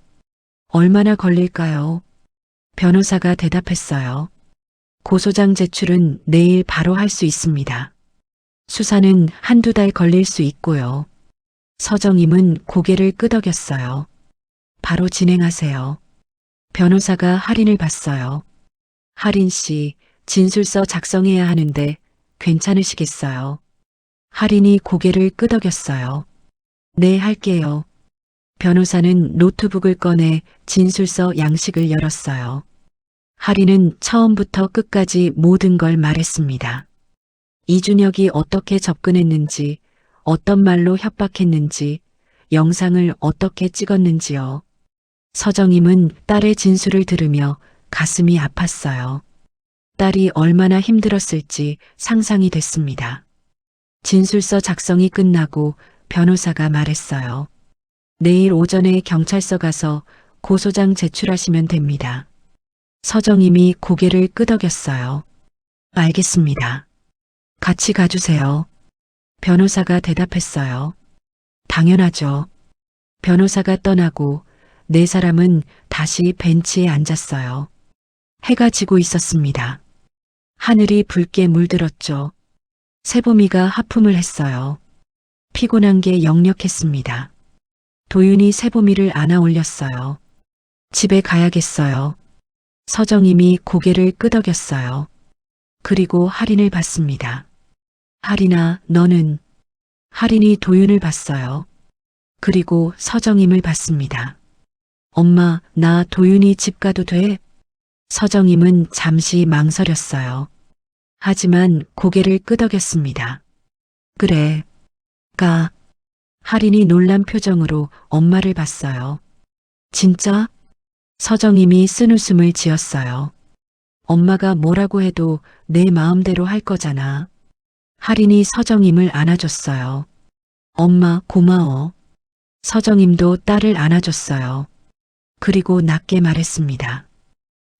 얼마나 걸릴까요? 변호사가 대답했어요. 고소장 제출은 내일 바로 할 수 있습니다. 수사는 한두 달 걸릴 수 있고요. 서정임은 고개를 끄덕였어요. 바로 진행하세요. 변호사가 할인을 봤어요. 할인 씨, 진술서 작성해야 하는데 괜찮으시겠어요? 할인이 고개를 끄덕였어요. 네, 할게요. 변호사는 노트북을 꺼내 진술서 양식을 열었어요. 할인은 처음부터 끝까지 모든 걸 말했습니다. 이준혁이 어떻게 접근했는지, 어떤 말로 협박했는지, 영상을 어떻게 찍었는지요. 서정임은 딸의 진술을 들으며 가슴이 아팠어요. 딸이 얼마나 힘들었을지 상상이 됐습니다. 진술서 작성이 끝나고 변호사가 말했어요. 내일 오전에 경찰서 가서 고소장 제출하시면 됩니다. 서정임이 고개를 끄덕였어요. 알겠습니다. 같이 가주세요. 변호사가 대답했어요. 당연하죠. 변호사가 떠나고 네 사람은 다시 벤치에 앉았어요. 해가 지고 있었습니다. 하늘이 붉게 물들었죠. 세봄이가 하품을 했어요. 피곤한 게 역력했습니다. 도윤이 세봄이를 안아 올렸어요. 집에 가야겠어요. 서정임이 고개를 끄덕였어요. 그리고 할인을 봤습니다. 할인아, 너는? 할인이 도윤을 봤어요. 그리고 서정임을 봤습니다. 엄마, 나 도윤이 집 가도 돼? 서정임은 잠시 망설였어요. 하지만 고개를 끄덕였습니다. 그래, 가. 할인이 놀란 표정으로 엄마를 봤어요. 진짜? 서정임이 쓴웃음을 지었어요. 엄마가 뭐라고 해도 내 마음대로 할 거잖아. 할인이 서정임을 안아줬어요. 엄마, 고마워. 서정임도 딸을 안아줬어요. 그리고 낮게 말했습니다.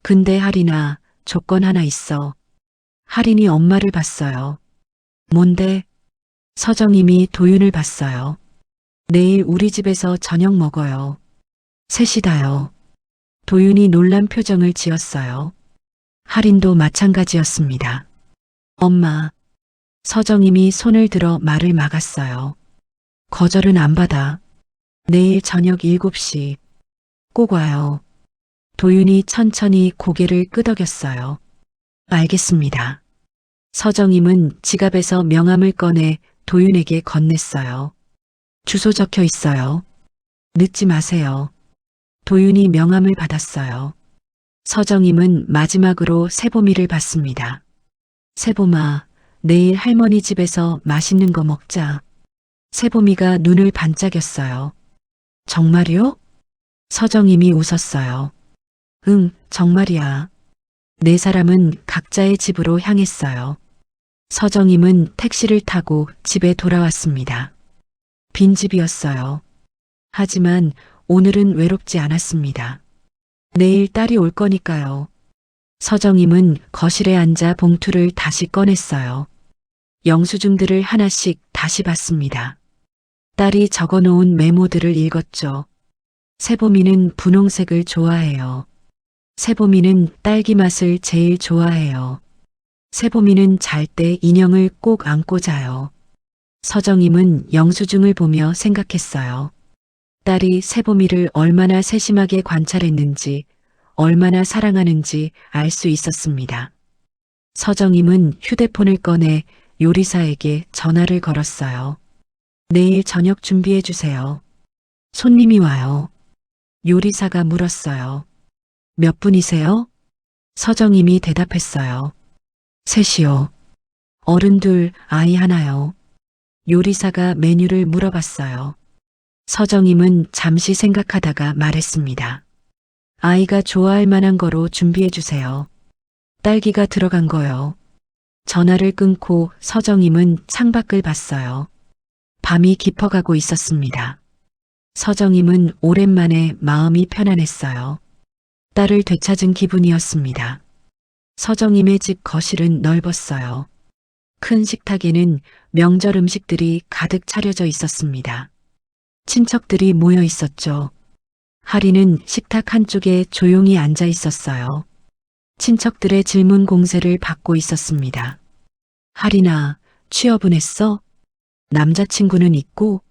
근데 할인아, 조건 하나 있어. 할인이 엄마를 봤어요. 뭔데? 서정임이 도윤을 봤어요. 내일 우리 집에서 저녁 먹어요. 셋이 다요. 도윤이 놀란 표정을 지었어요. 할인도 마찬가지였습니다. 엄마. 서정임이 손을 들어 말을 막았어요. 거절은 안 받아. 내일 저녁 7시. 꼭 와요. 도윤이 천천히 고개를 끄덕였어요. 알겠습니다. 서정임은 지갑에서 명함을 꺼내 도윤에게 건넸어요. 주소 적혀 있어요. 늦지 마세요. 도윤이 명함을 받았어요. 서정임은 마지막으로 세보미를 봤습니다. 세보마, 내일 할머니 집에서 맛있는 거 먹자. 세보미가 눈을 반짝였어요. 정말요? 서정임이 웃었어요. 응, 정말이야. 네 사람은 각자의 집으로 향했어요. 서정임은 택시를 타고 집에 돌아왔습니다. 빈집이었어요. 하지만 오늘은 외롭지 않았습니다. 내일 딸이 올 거니까요. 서정임은 거실에 앉아 봉투를 다시 꺼냈어요. 영수증들을 하나씩 다시 봤습니다. 딸이 적어놓은 메모들을 읽었죠. 세보미는 분홍색을 좋아해요. 세보미는 딸기 맛을 제일 좋아해요. 세보미는 잘 때 인형을 꼭 안고 자요. 서정임은 영수증을 보며 생각했어요. 딸이 세보미를 얼마나 세심하게 관찰했는지, 얼마나 사랑하는지 알 수 있었습니다. 서정임은 휴대폰을 꺼내 요리사에게 전화를 걸었어요. 내일 저녁 준비해 주세요. 손님이 와요. 요리사가 물었어요. 몇 분이세요? 서정임이 대답했어요. 셋이요. 어른 둘, 아이 하나요. 요리사가 메뉴를 물어봤어요. 서정임은 잠시 생각하다가 말했습니다. 아이가 좋아할 만한 거로 준비해 주세요. 딸기가 들어간 거요. 전화를 끊고 서정임은 창밖을 봤어요. 밤이 깊어가고 있었습니다. 서정임은 오랜만에 마음이 편안했어요. 딸을 되찾은 기분이었습니다. 서정임의 집 거실은 넓었어요. 큰 식탁에는 명절 음식들이 가득 차려져 있었습니다. 친척들이 모여 있었죠. 할인은 식탁 한쪽에 조용히 앉아 있었어요. 친척들의 질문 공세를 받고 있었습니다. 할인아, 취업은 했어? 남자친구는 있고?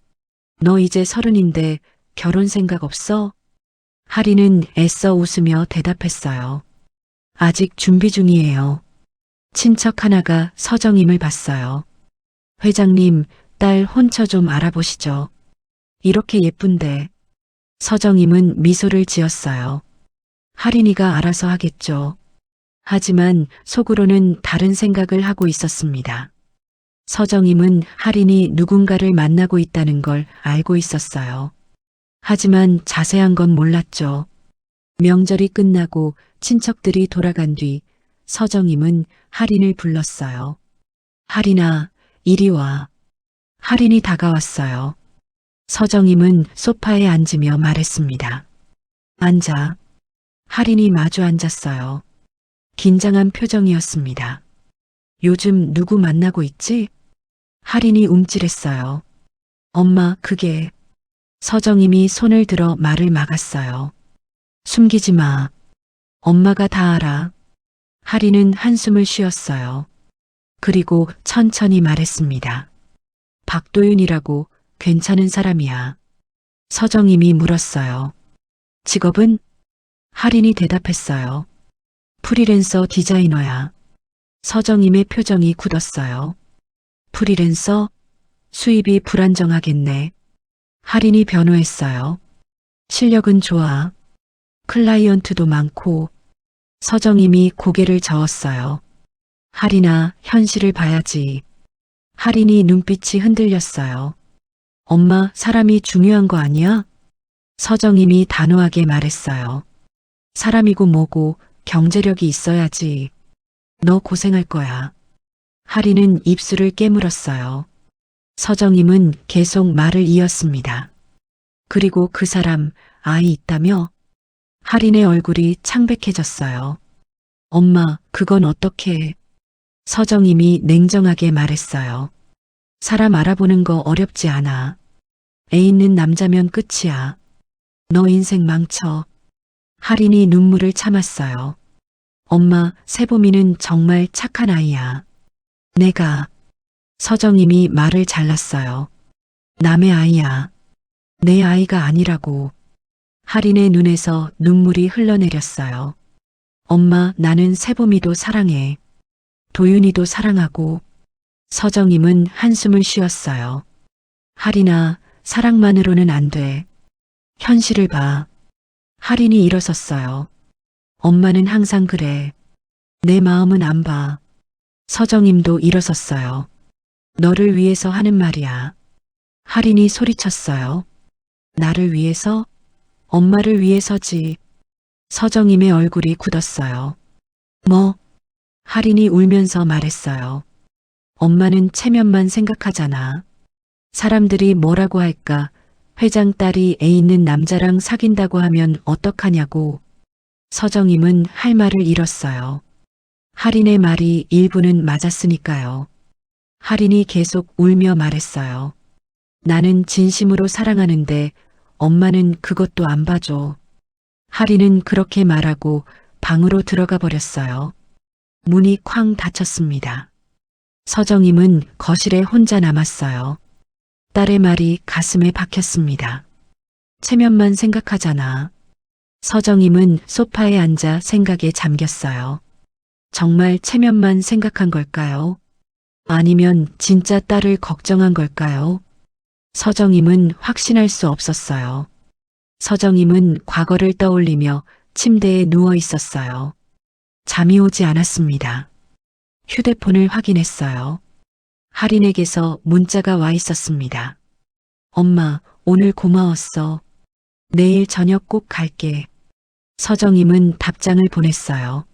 너 이제 30인데 결혼 생각 없어? 할인은 애써 웃으며 대답했어요. 아직 준비 중이에요. 친척 하나가 서정임을 봤어요. 회장님, 딸 혼처 좀 알아보시죠. 이렇게 예쁜데. 서정임은 미소를 지었어요. 할인이가 알아서 하겠죠. 하지만 속으로는 다른 생각을 하고 있었습니다. 서정임은 할인이 누군가를 만나고 있다는 걸 알고 있었어요. 하지만 자세한 건 몰랐죠. 명절이 끝나고 친척들이 돌아간 뒤 서정임은 할인을 불렀어요. 할인아, 이리 와. 할인이 다가왔어요. 서정임은 소파에 앉으며 말했습니다. 앉아. 할인이 마주 앉았어요. 긴장한 표정이었습니다. 요즘 누구 만나고 있지? 할인이 움찔했어요. 엄마, 그게. 서정임이 손을 들어 말을 막았어요. 숨기지 마. 엄마가 다 알아. 할인은 한숨을 쉬었어요. 그리고 천천히 말했습니다. 박도윤이라고 괜찮은 사람이야. 서정임이 물었어요. 직업은? 할인이 대답했어요. 프리랜서 디자이너야. 서정임의 표정이 굳었어요. 프리랜서? 수입이 불안정하겠네. 할인이 변호했어요. 실력은 좋아. 클라이언트도 많고. 서정임이 고개를 저었어요. 할인아, 현실을 봐야지. 할인이 눈빛이 흔들렸어요. 엄마, 사람이 중요한 거 아니야? 서정임이 단호하게 말했어요. 사람이고 뭐고 경제력이 있어야지. 너 고생할 거야. 할인은 입술을 깨물었어요. 서정임은 계속 말을 이었습니다. 그리고 그 사람, 아이 있다며? 할인의 얼굴이 창백해졌어요. 엄마, 그건 어떻게 해? 서정임이 냉정하게 말했어요. 사람 알아보는 거 어렵지 않아. 애 있는 남자면 끝이야. 너 인생 망쳐. 할인이 눈물을 참았어요. 엄마, 세봄이는 정말 착한 아이야. 내가. 서정임이 말을 잘랐어요. 남의 아이야. 내 아이가 아니라고. 할인의 눈에서 눈물이 흘러내렸어요. 엄마, 나는 세봄이도 사랑해. 도윤이도 사랑하고. 서정임은 한숨을 쉬었어요. 할인아, 사랑만으로는 안 돼. 현실을 봐. 할인이 일어섰어요. 엄마는 항상 그래. 내 마음은 안 봐. 서정임도 일어섰어요. 너를 위해서 하는 말이야. 할인이 소리쳤어요. 나를 위해서? 엄마를 위해서지. 서정임의 얼굴이 굳었어요. 뭐? 할인이 울면서 말했어요. 엄마는 체면만 생각하잖아. 사람들이 뭐라고 할까? 회장 딸이 애 있는 남자랑 사귄다고 하면 어떡하냐고. 서정임은 할 말을 잃었어요. 할인의 말이 일부는 맞았으니까요. 할인이 계속 울며 말했어요. 나는 진심으로 사랑하는데 엄마는 그것도 안 봐줘. 할인은 그렇게 말하고 방으로 들어가 버렸어요. 문이 쾅 닫혔습니다. 서정임은 거실에 혼자 남았어요. 딸의 말이 가슴에 박혔습니다. 체면만 생각하잖아. 서정임은 소파에 앉아 생각에 잠겼어요. 정말 체면만 생각한 걸까요? 아니면 진짜 딸을 걱정한 걸까요? 서정임은 확신할 수 없었어요. 서정임은 과거를 떠올리며 침대에 누워 있었어요. 잠이 오지 않았습니다. 휴대폰을 확인했어요. 할인에게서 문자가 와 있었습니다. 엄마, 오늘 고마웠어. 내일 저녁 꼭 갈게. 서정임은 답장을 보냈어요.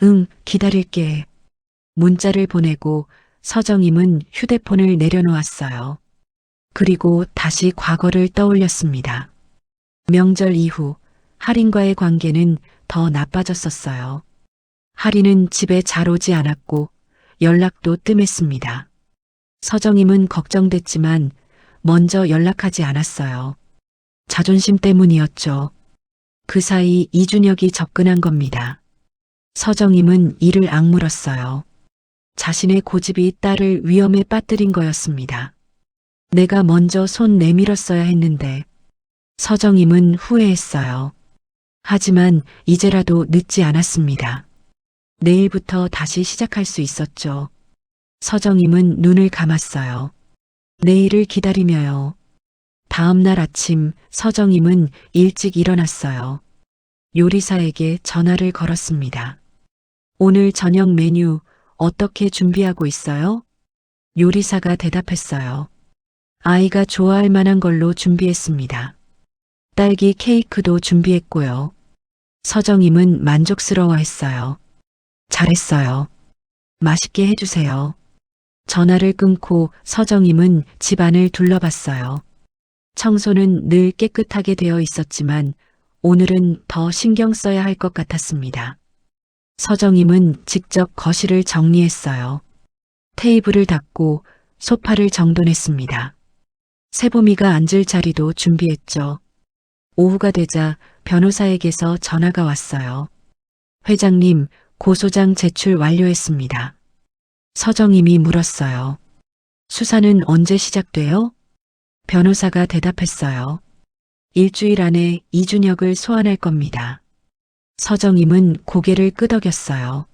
응, 기다릴게. 문자를 보내고 서정임은 휴대폰을 내려놓았어요. 그리고 다시 과거를 떠올렸습니다. 명절 이후 할인과의 관계는 더 나빠졌었어요. 할인은 집에 잘 오지 않았고 연락도 뜸했습니다. 서정임은 걱정됐지만 먼저 연락하지 않았어요. 자존심 때문이었죠. 그 사이 이준혁이 접근한 겁니다. 서정임은 이를 악물었어요. 자신의 고집이 딸을 위험에 빠뜨린 거였습니다. 내가 먼저 손 내밀었어야 했는데. 서정임은 후회했어요. 하지만 이제라도 늦지 않았습니다. 내일부터 다시 시작할 수 있었죠. 서정임은 눈을 감았어요. 내일을 기다리며요. 다음 날 아침 서정임은 일찍 일어났어요. 요리사에게 전화를 걸었습니다. 오늘 저녁 메뉴 어떻게 준비하고 있어요? 요리사가 대답했어요. 아이가 좋아할 만한 걸로 준비했습니다. 딸기 케이크도 준비했고요. 서정임은 만족스러워했어요. 잘했어요. 맛있게 해주세요. 전화를 끊고 서정임은 집안을 둘러봤어요. 청소는 늘 깨끗하게 되어 있었지만 오늘은 더 신경 써야 할 것 같았습니다. 서정임은 직접 거실을 정리했어요. 테이블을 닦고 소파를 정돈했습니다. 세봄이가 앉을 자리도 준비했죠. 오후가 되자 변호사에게서 전화가 왔어요. 회장님, 고소장 제출 완료했습니다. 서정임이 물었어요. 수사는 언제 시작돼요? 변호사가 대답했어요. 일주일 안에 이준혁을 소환할 겁니다. 서정임은 고개를 끄덕였어요.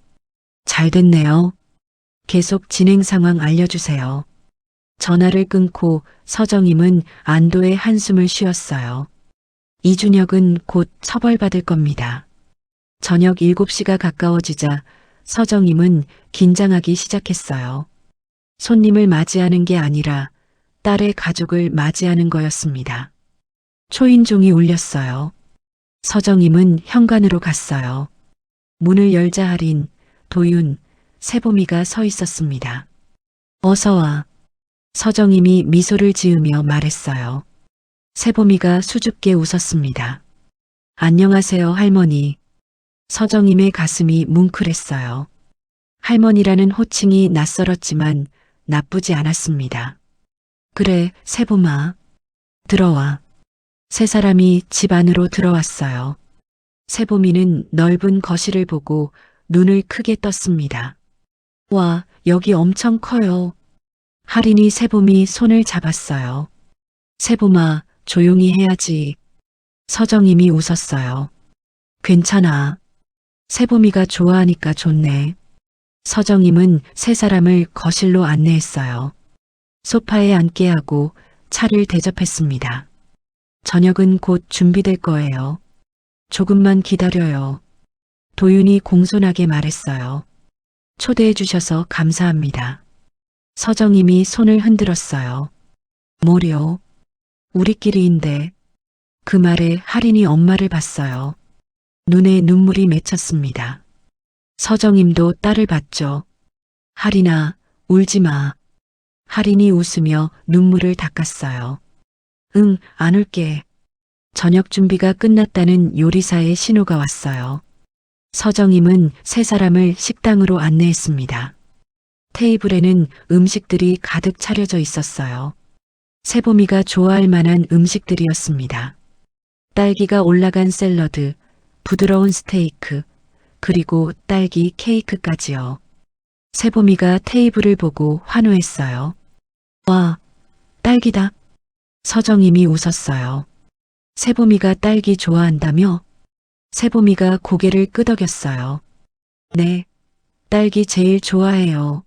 잘 됐네요. 계속 진행 상황 알려주세요. 전화를 끊고 서정임은 안도의 한숨을 쉬었어요. 이준혁은 곧 처벌받을 겁니다. 저녁 7시가 가까워지자 서정임은 긴장하기 시작했어요. 손님을 맞이하는 게 아니라 딸의 가족을 맞이하는 거였습니다. 초인종이 울렸어요. 서정임은 현관으로 갔어요. 문을 열자 할인, 도윤, 세봄이가 서 있었습니다. 어서 와. 서정임이 미소를 지으며 말했어요. 세봄이가 수줍게 웃었습니다. 안녕하세요, 할머니. 서정임의 가슴이 뭉클했어요. 할머니라는 호칭이 낯설었지만 나쁘지 않았습니다. 그래, 세봄아. 들어와. 세 사람이 집 안으로 들어왔어요. 세봄이는 넓은 거실을 보고 눈을 크게 떴습니다. 와, 여기 엄청 커요. 할인이 세봄이 손을 잡았어요. 세봄아, 조용히 해야지. 서정임이 웃었어요. 괜찮아. 세봄이가 좋아하니까 좋네. 서정임은 세 사람을 거실로 안내했어요. 소파에 앉게 하고 차를 대접했습니다. 저녁은 곧 준비될 거예요. 조금만 기다려요. 도윤이 공손하게 말했어요. 초대해 주셔서 감사합니다. 서정임이 손을 흔들었어요. 뭐려? 우리끼리인데. 그 말에 할인이 엄마를 봤어요. 눈에 눈물이 맺혔습니다. 서정임도 딸을 봤죠. 할인아, 울지 마. 할인이 웃으며 눈물을 닦았어요. 응, 안 울게. 저녁 준비가 끝났다는 요리사의 신호가 왔어요. 서정임은 세 사람을 식당으로 안내했습니다. 테이블에는 음식들이 가득 차려져 있었어요. 세봄이가 좋아할 만한 음식들이었습니다. 딸기가 올라간 샐러드, 부드러운 스테이크, 그리고 딸기 케이크까지요. 세봄이가 테이블을 보고 환호했어요. 와, 딸기다. 서정임이 웃었어요. 세봄이가 딸기 좋아한다며? 세봄이가 고개를 끄덕였어요. 네, 딸기 제일 좋아해요.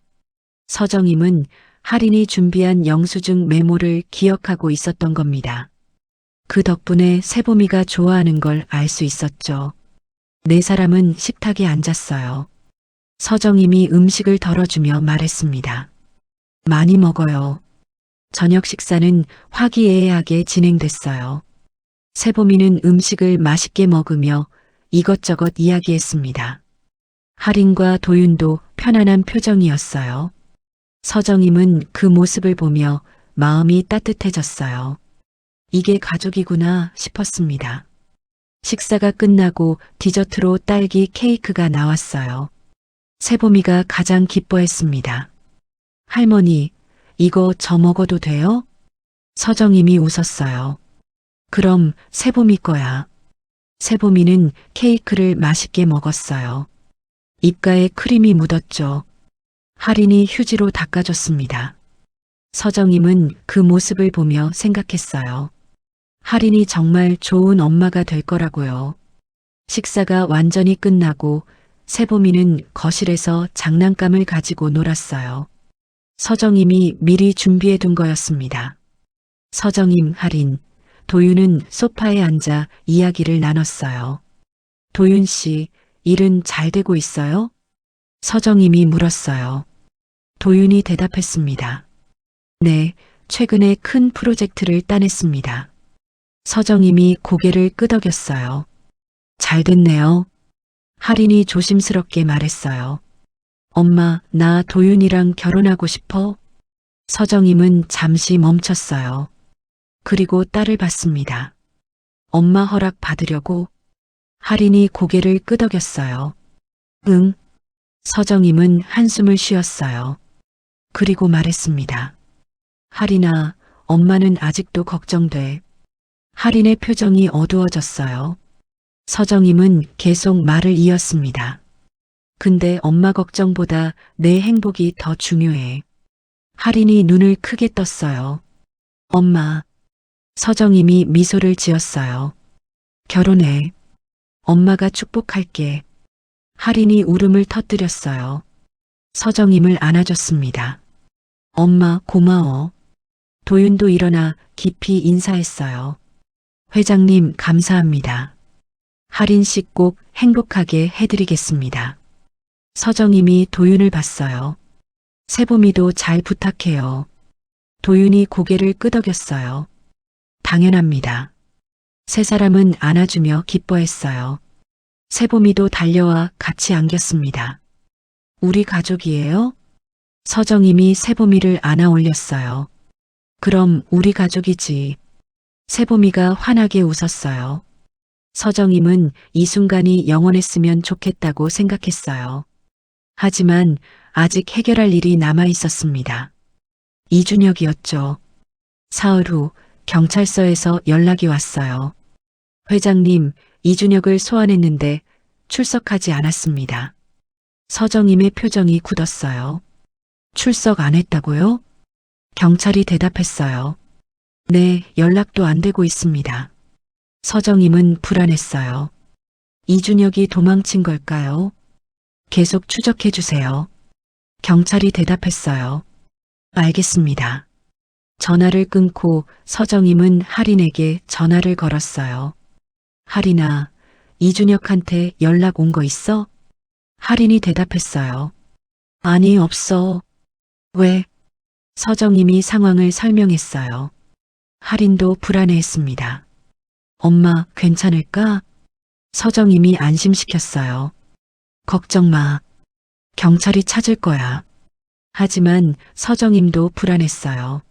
서정임은 할인이 준비한 영수증 메모를 기억하고 있었던 겁니다. 그 덕분에 세봄이가 좋아하는 걸 알 수 있었죠. 네 사람은 식탁에 앉았어요. 서정임이 음식을 덜어주며 말했습니다. 많이 먹어요. 저녁 식사는 화기애애하게 진행됐어요. 세봄이는 음식을 맛있게 먹으며 이것저것 이야기했습니다. 할인과 도윤도 편안한 표정이었어요. 서정임은 그 모습을 보며 마음이 따뜻해졌어요. 이게 가족이구나 싶었습니다. 식사가 끝나고 디저트로 딸기 케이크가 나왔어요. 세봄이가 가장 기뻐했습니다. 할머니, 이거 저 먹어도 돼요? 서정임이 웃었어요. 그럼 세봄이 거야. 세봄이는 케이크를 맛있게 먹었어요. 입가에 크림이 묻었죠. 할인이 휴지로 닦아줬습니다. 서정임은 그 모습을 보며 생각했어요. 할인이 정말 좋은 엄마가 될 거라고요. 식사가 완전히 끝나고 세봄이는 거실에서 장난감을 가지고 놀았어요. 서정임이 미리 준비해 둔 거였습니다. 서정임, 할인, 도윤은 소파에 앉아 이야기를 나눴어요. 도윤 씨, 일은 잘 되고 있어요? 서정임이 물었어요. 도윤이 대답했습니다. 네, 최근에 큰 프로젝트를 따냈습니다. 서정임이 고개를 끄덕였어요. 잘 됐네요. 할인이 조심스럽게 말했어요. 엄마, 나 도윤이랑 결혼하고 싶어? 서정임은 잠시 멈췄어요. 그리고 딸을 봤습니다. 엄마 허락 받으려고? 할인이 고개를 끄덕였어요. 응. 서정임은 한숨을 쉬었어요. 그리고 말했습니다. 할인아, 엄마는 아직도 걱정돼. 할인의 표정이 어두워졌어요. 서정임은 계속 말을 이었습니다. 근데 엄마 걱정보다 내 행복이 더 중요해. 할인이 눈을 크게 떴어요. 엄마. 서정임이 미소를 지었어요. 결혼해. 엄마가 축복할게. 할인이 울음을 터뜨렸어요. 서정임을 안아줬습니다. 엄마 고마워. 도윤도 일어나 깊이 인사했어요. 회장님 감사합니다. 할인 씨 꼭 행복하게 해드리겠습니다. 서정임이 도윤을 봤어요. 세봄이도 잘 부탁해요. 도윤이 고개를 끄덕였어요. 당연합니다. 세 사람은 안아주며 기뻐했어요. 세봄이도 달려와 같이 안겼습니다. 우리 가족이에요? 서정임이 세봄이를 안아 올렸어요. 그럼 우리 가족이지. 세봄이가 환하게 웃었어요. 서정임은 이 순간이 영원했으면 좋겠다고 생각했어요. 하지만 아직 해결할 일이 남아 있었습니다. 이준혁이었죠. 사흘 후 경찰서에서 연락이 왔어요. 회장님, 이준혁을 소환했는데 출석하지 않았습니다. 서정임의 표정이 굳었어요. 출석 안 했다고요? 경찰이 대답했어요. 네, 연락도 안 되고 있습니다. 서정임은 불안했어요. 이준혁이 도망친 걸까요? 계속 추적해 주세요. 경찰이 대답했어요. 알겠습니다. 전화를 끊고 서정임은 할인에게 전화를 걸었어요. 할인아, 이준혁한테 연락 온 거 있어? 할인이 대답했어요. 아니, 없어. 왜? 서정임이 상황을 설명했어요. 할인도 불안해했습니다. 엄마, 괜찮을까? 서정임이 안심시켰어요. 걱정 마. 경찰이 찾을 거야. 하지만 서정임도 불안했어요.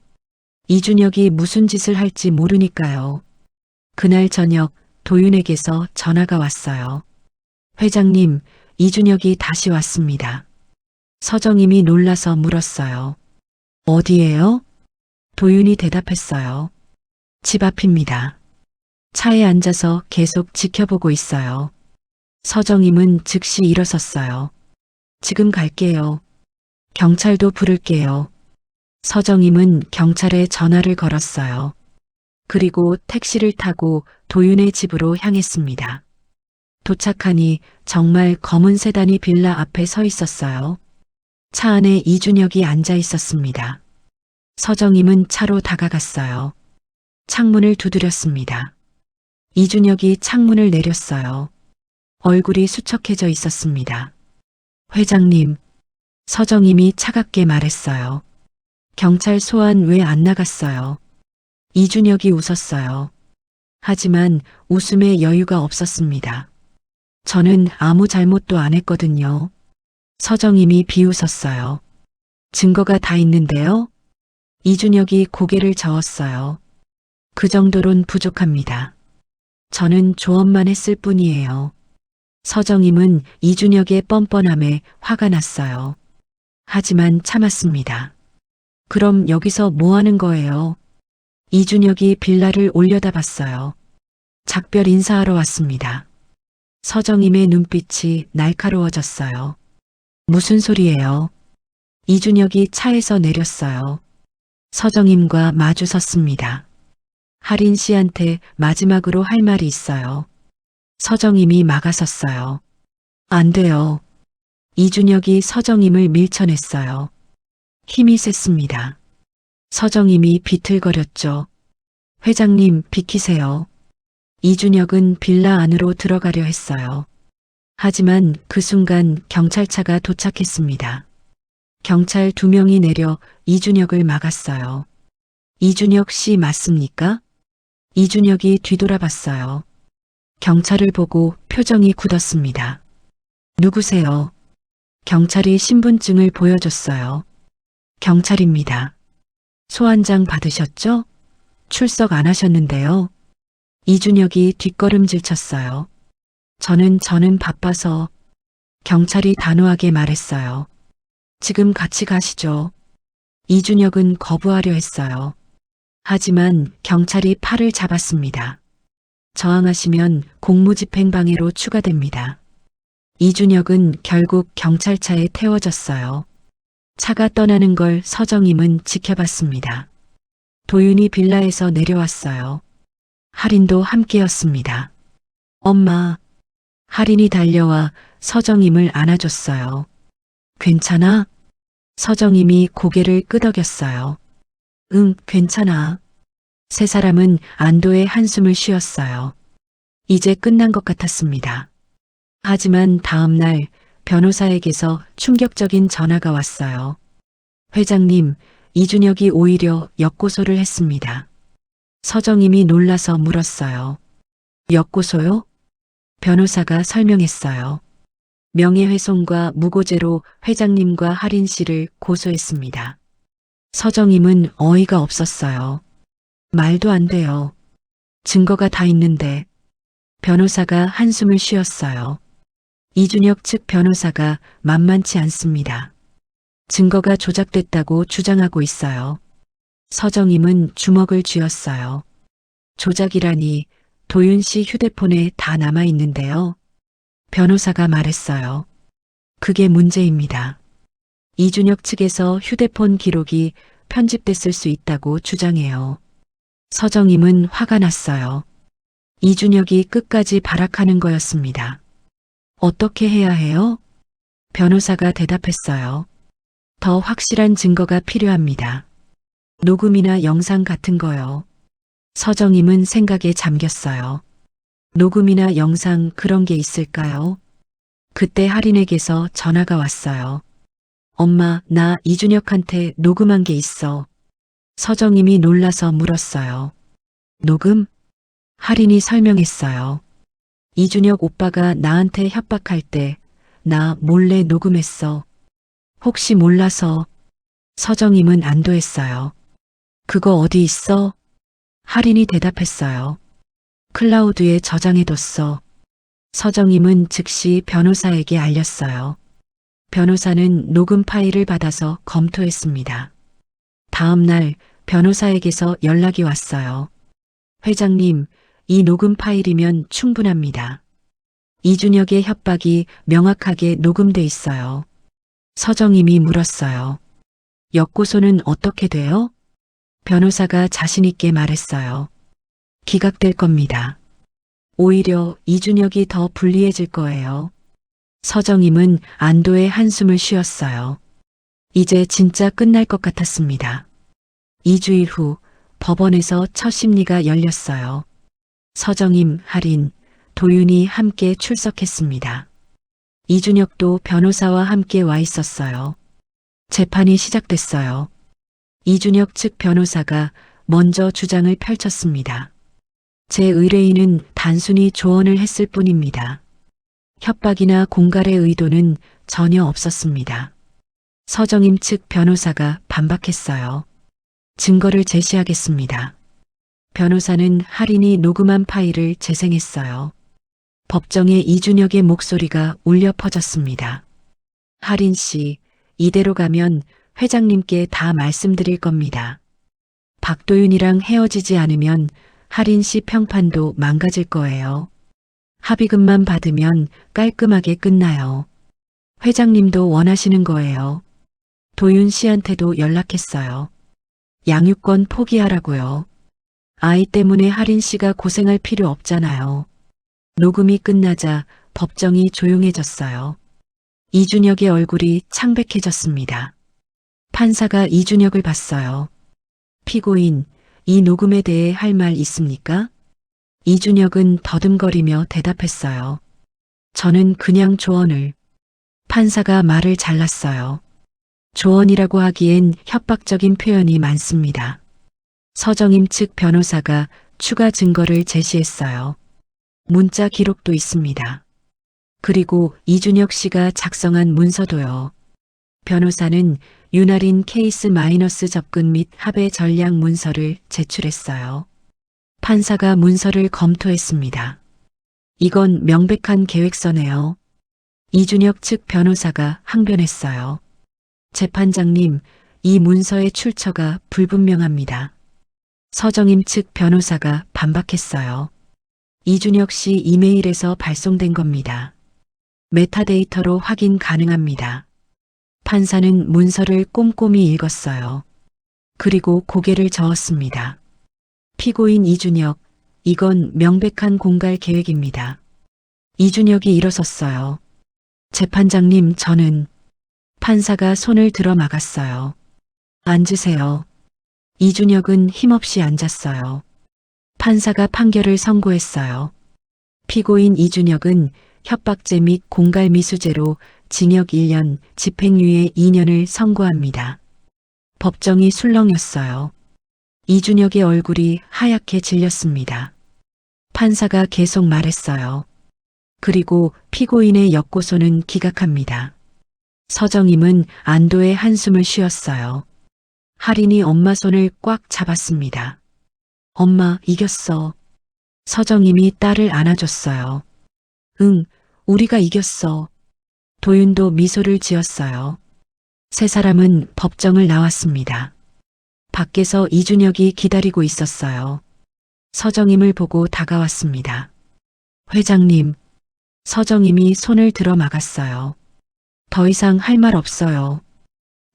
이준혁이 무슨 짓을 할지 모르니까요. 그날 저녁 도윤에게서 전화가 왔어요. 회장님, 이준혁이 다시 왔습니다. 서정임이 놀라서 물었어요. 어디에요? 도윤이 대답했어요. 집 앞입니다. 차에 앉아서 계속 지켜보고 있어요. 서정임은 즉시 일어섰어요. 지금 갈게요. 경찰도 부를게요. 서정임은 경찰에 전화를 걸었어요. 그리고 택시를 타고 도윤의 집으로 향했습니다. 도착하니 정말 검은 세단이 빌라 앞에 서 있었어요. 차 안에 이준혁이 앉아 있었습니다. 서정임은 차로 다가갔어요. 창문을 두드렸습니다. 이준혁이 창문을 내렸어요. 얼굴이 수척해져 있었습니다. 회장님, 서정임이 차갑게 말했어요. 경찰 소환 왜 안 나갔어요? 이준혁이 웃었어요. 하지만 웃음에 여유가 없었습니다. 저는 아무 잘못도 안 했거든요. 서정임이 비웃었어요. 증거가 다 있는데요? 이준혁이 고개를 저었어요. 그 정도론 부족합니다. 저는 조언만 했을 뿐이에요. 서정임은 이준혁의 뻔뻔함에 화가 났어요. 하지만 참았습니다. 그럼 여기서 뭐 하는 거예요? 이준혁이 빌라를 올려다봤어요. 작별 인사하러 왔습니다. 서정임의 눈빛이 날카로워졌어요. 무슨 소리예요? 이준혁이 차에서 내렸어요. 서정임과 마주 섰습니다. 할인 씨한테 마지막으로 할 말이 있어요. 서정임이 막아섰어요. 안 돼요. 이준혁이 서정임을 밀쳐냈어요. 힘이 셌습니다. 서정임이 비틀거렸죠. 회장님, 비키세요. 이준혁은 빌라 안으로 들어가려 했어요. 하지만 그 순간 경찰차가 도착했습니다. 경찰 2명이 내려 이준혁을 막았어요. 이준혁 씨 맞습니까? 이준혁이 뒤돌아봤어요. 경찰을 보고 표정이 굳었습니다. 누구세요? 경찰이 신분증을 보여줬어요. 경찰입니다. 소환장 받으셨죠? 출석 안 하셨는데요. 이준혁이 뒷걸음질 쳤어요. 저는 바빠서. 경찰이 단호하게 말했어요. 지금 같이 가시죠. 이준혁은 거부하려 했어요. 하지만 경찰이 팔을 잡았습니다. 저항하시면 공무집행방해로 추가됩니다. 이준혁은 결국 경찰차에 태워졌어요. 차가 떠나는 걸 서정임은 지켜봤습니다. 도윤이 빌라에서 내려왔어요. 할인도 함께였습니다. 엄마, 할인이 달려와 서정임을 안아줬어요. 괜찮아? 서정임이 고개를 끄덕였어요. 응, 괜찮아. 세 사람은 안도의 한숨을 쉬었어요. 이제 끝난 것 같았습니다. 하지만 다음 날 변호사에게서 충격적인 전화가 왔어요. 회장님, 이준혁이 오히려 역고소를 했습니다. 서정임이 놀라서 물었어요. 역고소요? 변호사가 설명했어요. 명예훼손과 무고죄로 회장님과 할인 씨를 고소했습니다. 서정임은 어이가 없었어요. 말도 안 돼요. 증거가 다 있는데. 변호사가 한숨을 쉬었어요. 이준혁 측 변호사가 만만치 않습니다. 증거가 조작됐다고 주장하고 있어요. 서정임은 주먹을 쥐었어요. 조작이라니 도윤 씨 휴대폰에 다 남아 있는데요. 변호사가 말했어요. 그게 문제입니다. 이준혁 측에서 휴대폰 기록이 편집됐을 수 있다고 주장해요. 서정임은 화가 났어요. 이준혁이 끝까지 발악하는 거였습니다. 어떻게 해야 해요? 변호사가 대답했어요. 더 확실한 증거가 필요합니다. 녹음이나 영상 같은 거요. 서정임은 생각에 잠겼어요. 녹음이나 영상 그런 게 있을까요? 그때 할인에게서 전화가 왔어요. 엄마, 나 이준혁한테 녹음한 게 있어. 서정임이 놀라서 물었어요. 녹음? 할인이 설명했어요. 이준혁 오빠가 나한테 협박할 때 나 몰래 녹음했어. 혹시 몰라서. 서정임은 안도했어요. 그거 어디 있어? 할인이 대답했어요. 클라우드에 저장해뒀어. 서정임은 즉시 변호사에게 알렸어요. 변호사는 녹음 파일을 받아서 검토했습니다. 다음 날 변호사에게서 연락이 왔어요. 회장님, 이 녹음 파일이면 충분합니다. 이준혁의 협박이 명확하게 녹음돼 있어요. 서정임이 물었어요. 역고소는 어떻게 돼요? 변호사가 자신있게 말했어요. 기각될 겁니다. 오히려 이준혁이 더 불리해질 거예요. 서정임은 안도의 한숨을 쉬었어요. 이제 진짜 끝날 것 같았습니다. 2주일 후 법원에서 첫 심리가 열렸어요. 서정임, 할인, 도윤이 함께 출석했습니다. 이준혁도 변호사와 함께 와 있었어요. 재판이 시작됐어요. 이준혁 측 변호사가 먼저 주장을 펼쳤습니다. 제 의뢰인은 단순히 조언을 했을 뿐입니다. 협박이나 공갈의 의도는 전혀 없었습니다. 서정임 측 변호사가 반박했어요. 증거를 제시하겠습니다. 변호사는 할인이 녹음한 파일을 재생했어요. 법정에 이준혁의 목소리가 울려 퍼졌습니다. 할인 씨, 이대로 가면 회장님께 다 말씀드릴 겁니다. 박도윤이랑 헤어지지 않으면 할인 씨 평판도 망가질 거예요. 합의금만 받으면 깔끔하게 끝나요. 회장님도 원하시는 거예요. 도윤 씨한테도 연락했어요. 양육권 포기하라고요. 아이 때문에 할인 씨가 고생할 필요 없잖아요. 녹음이 끝나자 법정이 조용해졌어요. 이준혁의 얼굴이 창백해졌습니다. 판사가 이준혁을 봤어요. 피고인, 이 녹음에 대해 할 말 있습니까? 이준혁은 더듬거리며 대답했어요. 저는 그냥 조언을. 판사가 말을 잘랐어요. 조언이라고 하기엔 협박적인 표현이 많습니다. 서정임 측 변호사가 추가 증거를 제시했어요. 문자 기록도 있습니다. 그리고 이준혁 씨가 작성한 문서도요. 변호사는 윤활인 케이스 마이너스 접근 및 합의 전략 문서를 제출했어요. 판사가 문서를 검토했습니다. 이건 명백한 계획서네요. 이준혁 측 변호사가 항변했어요. 재판장님, 이 문서의 출처가 불분명합니다. 서정임 측 변호사가 반박했어요. 이준혁 씨 이메일에서 발송된 겁니다. 메타데이터로 확인 가능합니다. 판사는 문서를 꼼꼼히 읽었어요. 그리고 고개를 저었습니다. 피고인 이준혁, 이건 명백한 공갈 계획입니다. 이준혁이 일어섰어요. 재판장님, 저는 판사가 손을 들어 막았어요. 앉으세요. 이준혁은 힘없이 앉았어요. 판사가 판결을 선고했어요. 피고인 이준혁은 협박죄 및 공갈미수죄로 징역 1년, 집행유예 2년을 선고합니다. 법정이 술렁였어요. 이준혁의 얼굴이 하얗게 질렸습니다. 판사가 계속 말했어요. 그리고 피고인의 역고소는 기각합니다. 서정임은 안도의 한숨을 쉬었어요. 할인이 엄마 손을 꽉 잡았습니다. 엄마, 이겼어. 서정임이 딸을 안아줬어요. 응, 우리가 이겼어. 도윤도 미소를 지었어요. 세 사람은 법정을 나왔습니다. 밖에서 이준혁이 기다리고 있었어요. 서정임을 보고 다가왔습니다. 회장님, 서정임이 손을 들어 막았어요. 더 이상 할 말 없어요.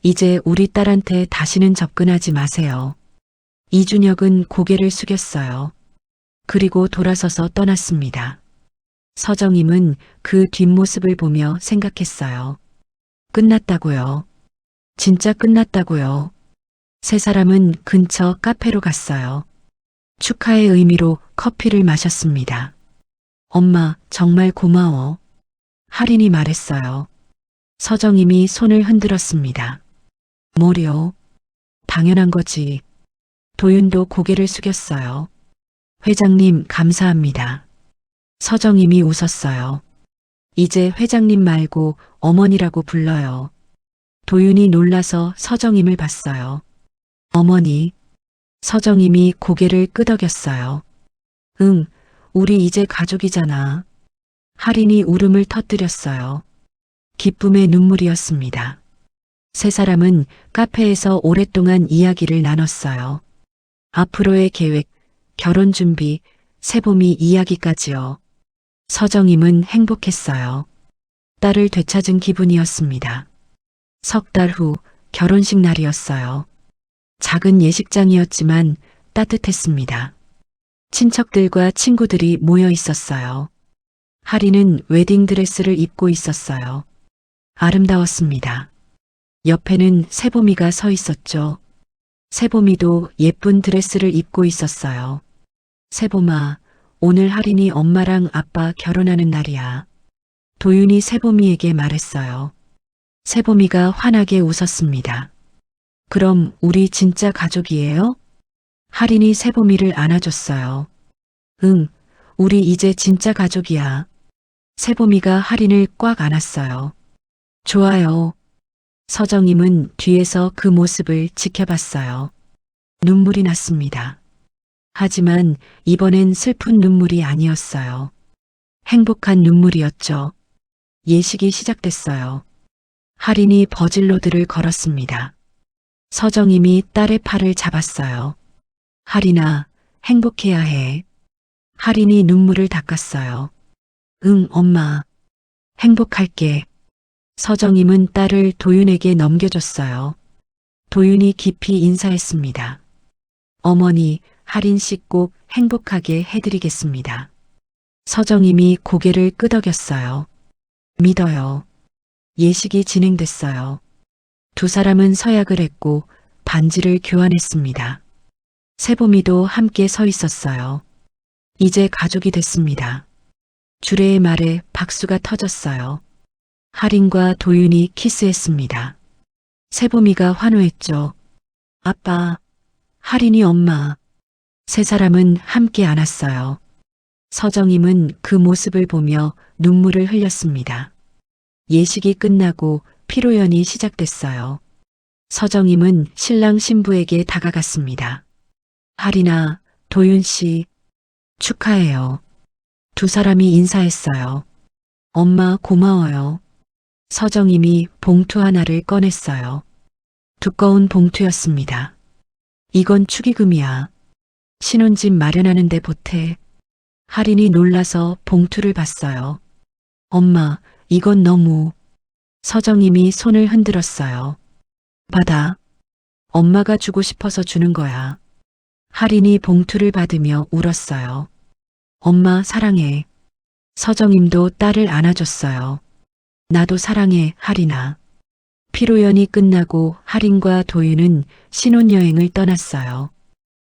이제 우리 딸한테 다시는 접근하지 마세요. 이준혁은 고개를 숙였어요. 그리고 돌아서서 떠났습니다. 서정임은 그 뒷모습을 보며 생각했어요. 끝났다고요. 진짜 끝났다고요. 세 사람은 근처 카페로 갔어요. 축하의 의미로 커피를 마셨습니다. 엄마, 정말 고마워. 할인이 말했어요. 서정임이 손을 흔들었습니다. 뭐려? 당연한 거지. 도윤도 고개를 숙였어요. 회장님, 감사합니다. 서정임이 웃었어요. 이제 회장님 말고 어머니라고 불러요. 도윤이 놀라서 서정임을 봤어요. 어머니. 서정임이 고개를 끄덕였어요. 응, 우리 이제 가족이잖아. 할인이 울음을 터뜨렸어요. 기쁨의 눈물이었습니다. 세 사람은 카페에서 오랫동안 이야기를 나눴어요. 앞으로의 계획, 결혼 준비, 세봄이 이야기까지요. 서정임은 행복했어요. 딸을 되찾은 기분이었습니다. 석 달 후 결혼식 날이었어요. 작은 예식장이었지만 따뜻했습니다. 친척들과 친구들이 모여 있었어요. 할인은 웨딩드레스를 입고 있었어요. 아름다웠습니다. 옆에는 세봄이가 서 있었죠. 세봄이도 예쁜 드레스를 입고 있었어요. 세봄아, 오늘 할인이 엄마랑 아빠 결혼하는 날이야. 도윤이 세봄이에게 말했어요. 세봄이가 환하게 웃었습니다. 그럼 우리 진짜 가족이에요? 할인이 세봄이를 안아줬어요. 응, 우리 이제 진짜 가족이야. 세봄이가 할인을 꽉 안았어요. 좋아요. 서정임은 뒤에서 그 모습을 지켜봤어요. 눈물이 났습니다. 하지만 이번엔 슬픈 눈물이 아니었어요. 행복한 눈물이었죠. 예식이 시작됐어요. 할인이 버질로드를 걸었습니다. 서정임이 딸의 팔을 잡았어요. 할인아, 행복해야 해. 할인이 눈물을 닦았어요. 응, 엄마. 행복할게. 서정임은 딸을 도윤에게 넘겨줬어요. 도윤이 깊이 인사했습니다. 어머니, 할인 씨 꼭 행복하게 해드리겠습니다. 서정임이 고개를 끄덕였어요. 믿어요. 예식이 진행됐어요. 두 사람은 서약을 했고 반지를 교환했습니다. 세봄이도 함께 서 있었어요. 이제 가족이 됐습니다. 주례의 말에 박수가 터졌어요. 할인과 도윤이 키스했습니다. 세봄이가 환호했죠. 아빠, 할인이 엄마. 세 사람은 함께 안았어요. 서정임은 그 모습을 보며 눈물을 흘렸습니다. 예식이 끝나고 피로연이 시작됐어요. 서정임은 신랑 신부에게 다가갔습니다. 할인아, 도윤 씨, 축하해요. 두 사람이 인사했어요. 엄마 고마워요. 서정임이 봉투 하나를 꺼냈어요. 두꺼운 봉투였습니다. 이건 축의금이야. 신혼집 마련하는데 보태. 할인이 놀라서 봉투를 봤어요. 엄마, 이건 너무. 서정임이 손을 흔들었어요. 받아. 엄마가 주고 싶어서 주는 거야. 할인이 봉투를 받으며 울었어요. 엄마 사랑해. 서정임도 딸을 안아줬어요. 나도 사랑해, 할인아. 피로연이 끝나고 할인과 도윤은 신혼여행을 떠났어요.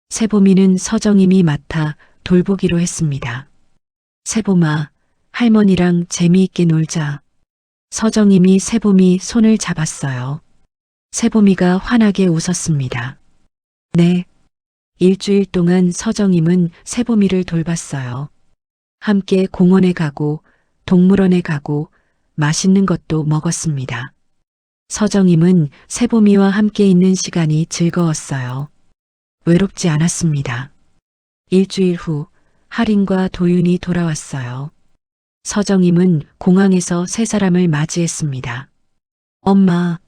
세봄이는 서정임이 맡아 돌보기로 했습니다. 세봄아, 할머니랑 재미있게 놀자. 서정임이 세봄이 손을 잡았어요. 세봄이가 환하게 웃었습니다. 네. 일주일 동안 서정임은 세봄이를 돌봤어요. 함께 공원에 가고 동물원에 가고 맛있는 것도 먹었습니다. 서정임은 세봄이와 함께 있는 시간이 즐거웠어요. 외롭지 않았습니다. 일주일 후 할인과 도윤이 돌아왔어요. 서정임은 공항에서 세 사람을 맞이했습니다. 엄마,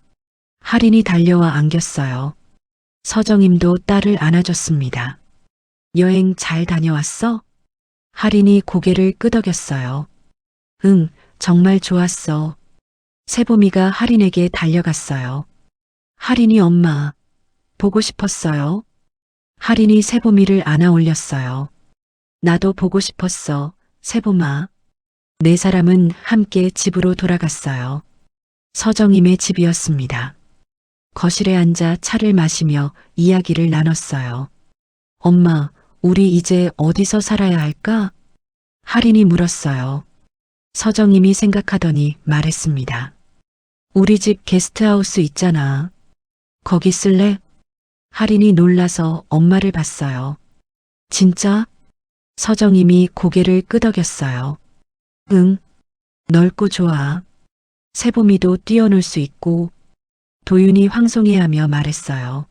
할인이 달려와 안겼어요. 서정임도 딸을 안아줬습니다. 여행 잘 다녀왔어? 할인이 고개를 끄덕였어요. 응, 정말 좋았어. 세봄이가 할인에게 달려갔어요. 할인이 엄마, 보고 싶었어요. 할인이 세봄이를 안아 올렸어요. 나도 보고 싶었어, 세봄아. 네 사람은 함께 집으로 돌아갔어요. 서정임의 집이었습니다. 거실에 앉아 차를 마시며 이야기를 나눴어요. 엄마, 우리 이제 어디서 살아야 할까? 할인이 물었어요. 서정임이 생각하더니 말했습니다. 우리 집 게스트하우스 있잖아. 거기 쓸래? 할인이 놀라서 엄마를 봤어요. 진짜? 서정임이 고개를 끄덕였어요. 응, 넓고 좋아. 세봄이도 뛰어놀 수 있고. 도윤이 황송해하며 말했어요.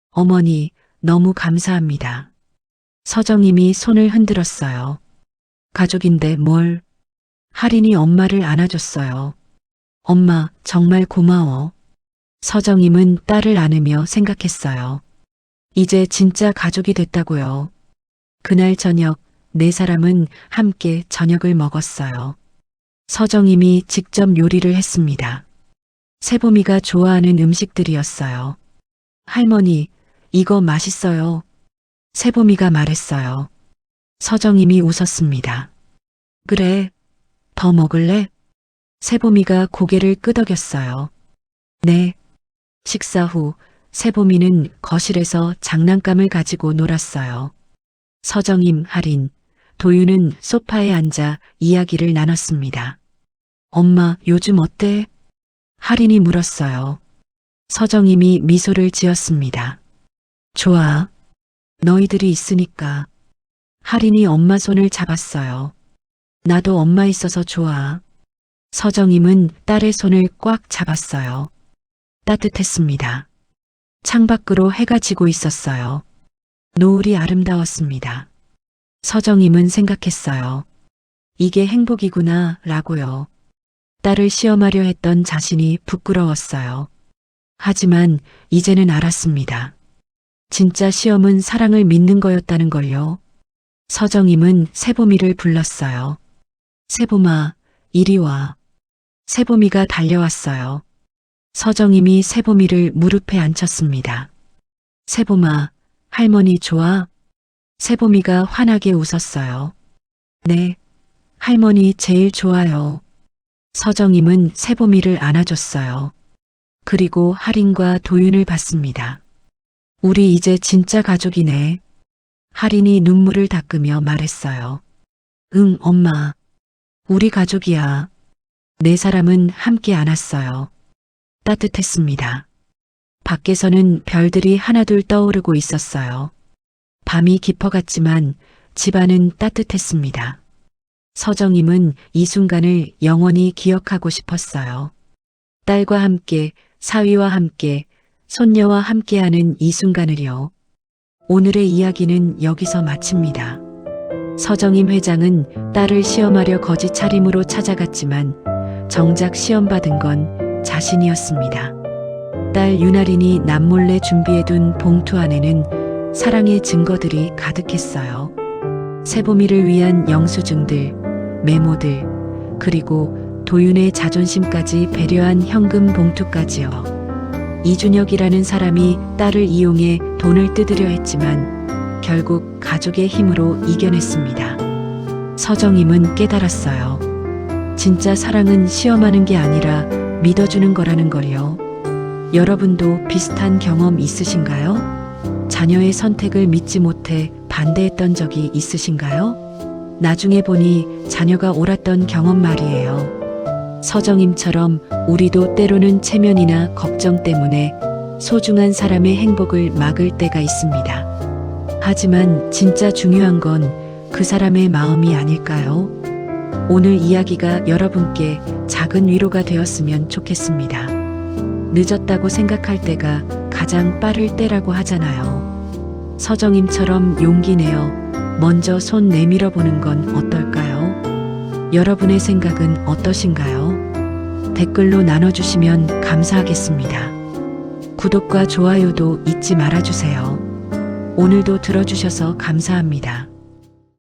어머니, 너무 감사합니다. 서정임이 손을 흔들었어요. 가족인데 뭘? 할인이 엄마를 안아줬어요. 엄마, 정말 고마워. 서정임은 딸을 안으며 생각했어요. 이제 진짜 가족이 됐다고요. 그날 저녁 네 사람은 함께 저녁을 먹었어요. 서정임이 직접 요리를 했습니다. 세봄이가 좋아하는 음식들이었어요. 할머니, 이거 맛있어요. 세봄이가 말했어요. 서정임이 웃었습니다. 그래, 더 먹을래? 세봄이가 고개를 끄덕였어요. 네. 식사 후 세봄이는 거실에서 장난감을 가지고 놀았어요. 서정임, 할인, 도윤은 소파에 앉아 이야기를 나눴습니다. 엄마, 요즘 어때? 할인이 물었어요. 서정임이 미소를 지었습니다. 좋아. 너희들이 있으니까. 할인이 엄마 손을 잡았어요. 나도 엄마 있어서 좋아. 서정임은 딸의 손을 꽉 잡았어요. 따뜻했습니다. 창밖으로 해가 지고 있었어요. 노을이 아름다웠습니다. 서정임은 생각했어요. 이게 행복이구나, 라고요. 딸을 시험하려 했던 자신이 부끄러웠어요. 하지만 이제는 알았습니다. 진짜 시험은 사랑을 믿는 거였다는 걸요. 서정임은 세봄이를 불렀어요. 세봄아, 이리 와. 세봄이가 달려왔어요. 서정임이 세봄이를 무릎에 앉혔습니다. 세봄아, 할머니 좋아? 세봄이가 환하게 웃었어요. 네, 할머니 제일 좋아요. 서정임은 세봄이를 안아줬어요. 그리고 할인과 도윤을 봤습니다. 우리 이제 진짜 가족이네. 할인이 눈물을 닦으며 말했어요. 응, 엄마. 우리 가족이야. 네 사람은 함께 안았어요. 따뜻했습니다. 밖에서는 별들이 하나둘 떠오르고 있었어요. 밤이 깊어갔지만 집안은 따뜻했습니다. 서정임은 이 순간을 영원히 기억하고 싶었어요. 딸과 함께, 사위와 함께, 손녀와 함께하는 이 순간을요. 오늘의 이야기는 여기서 마칩니다. 서정임 회장은 딸을 시험하려 거짓 차림으로 찾아갔지만 정작 시험받은 건 자신이었습니다. 딸 윤아린이 남몰래 준비해둔 봉투 안에는 사랑의 증거들이 가득했어요. 세봄이를 위한 영수증들, 메모들, 그리고 도윤의 자존심까지 배려한 현금 봉투까지요. 이준혁이라는 사람이 딸을 이용해 돈을 뜯으려 했지만 결국 가족의 힘으로 이겨냈습니다. 서정임은 깨달았어요. 진짜 사랑은 시험하는 게 아니라 믿어주는 거라는 걸요. 여러분도 비슷한 경험 있으신가요? 자녀의 선택을 믿지 못해 반대했던 적이 있으신가요? 나중에 보니 자녀가 옳았던 경험 말이에요. 서정임처럼 우리도 때로는 체면이나 걱정 때문에 소중한 사람의 행복을 막을 때가 있습니다. 하지만 진짜 중요한 건 그 사람의 마음이 아닐까요? 오늘 이야기가 여러분께 작은 위로가 되었으면 좋겠습니다. 늦었다고 생각할 때가 가장 빠를 때라고 하잖아요. 서정임처럼 용기 내어 먼저 손 내밀어 보는 건 어떨까요? 여러분의 생각은 어떠신가요? 댓글로 나눠주시면 감사하겠습니다. 구독과 좋아요도 잊지 말아주세요. 오늘도 들어주셔서 감사합니다.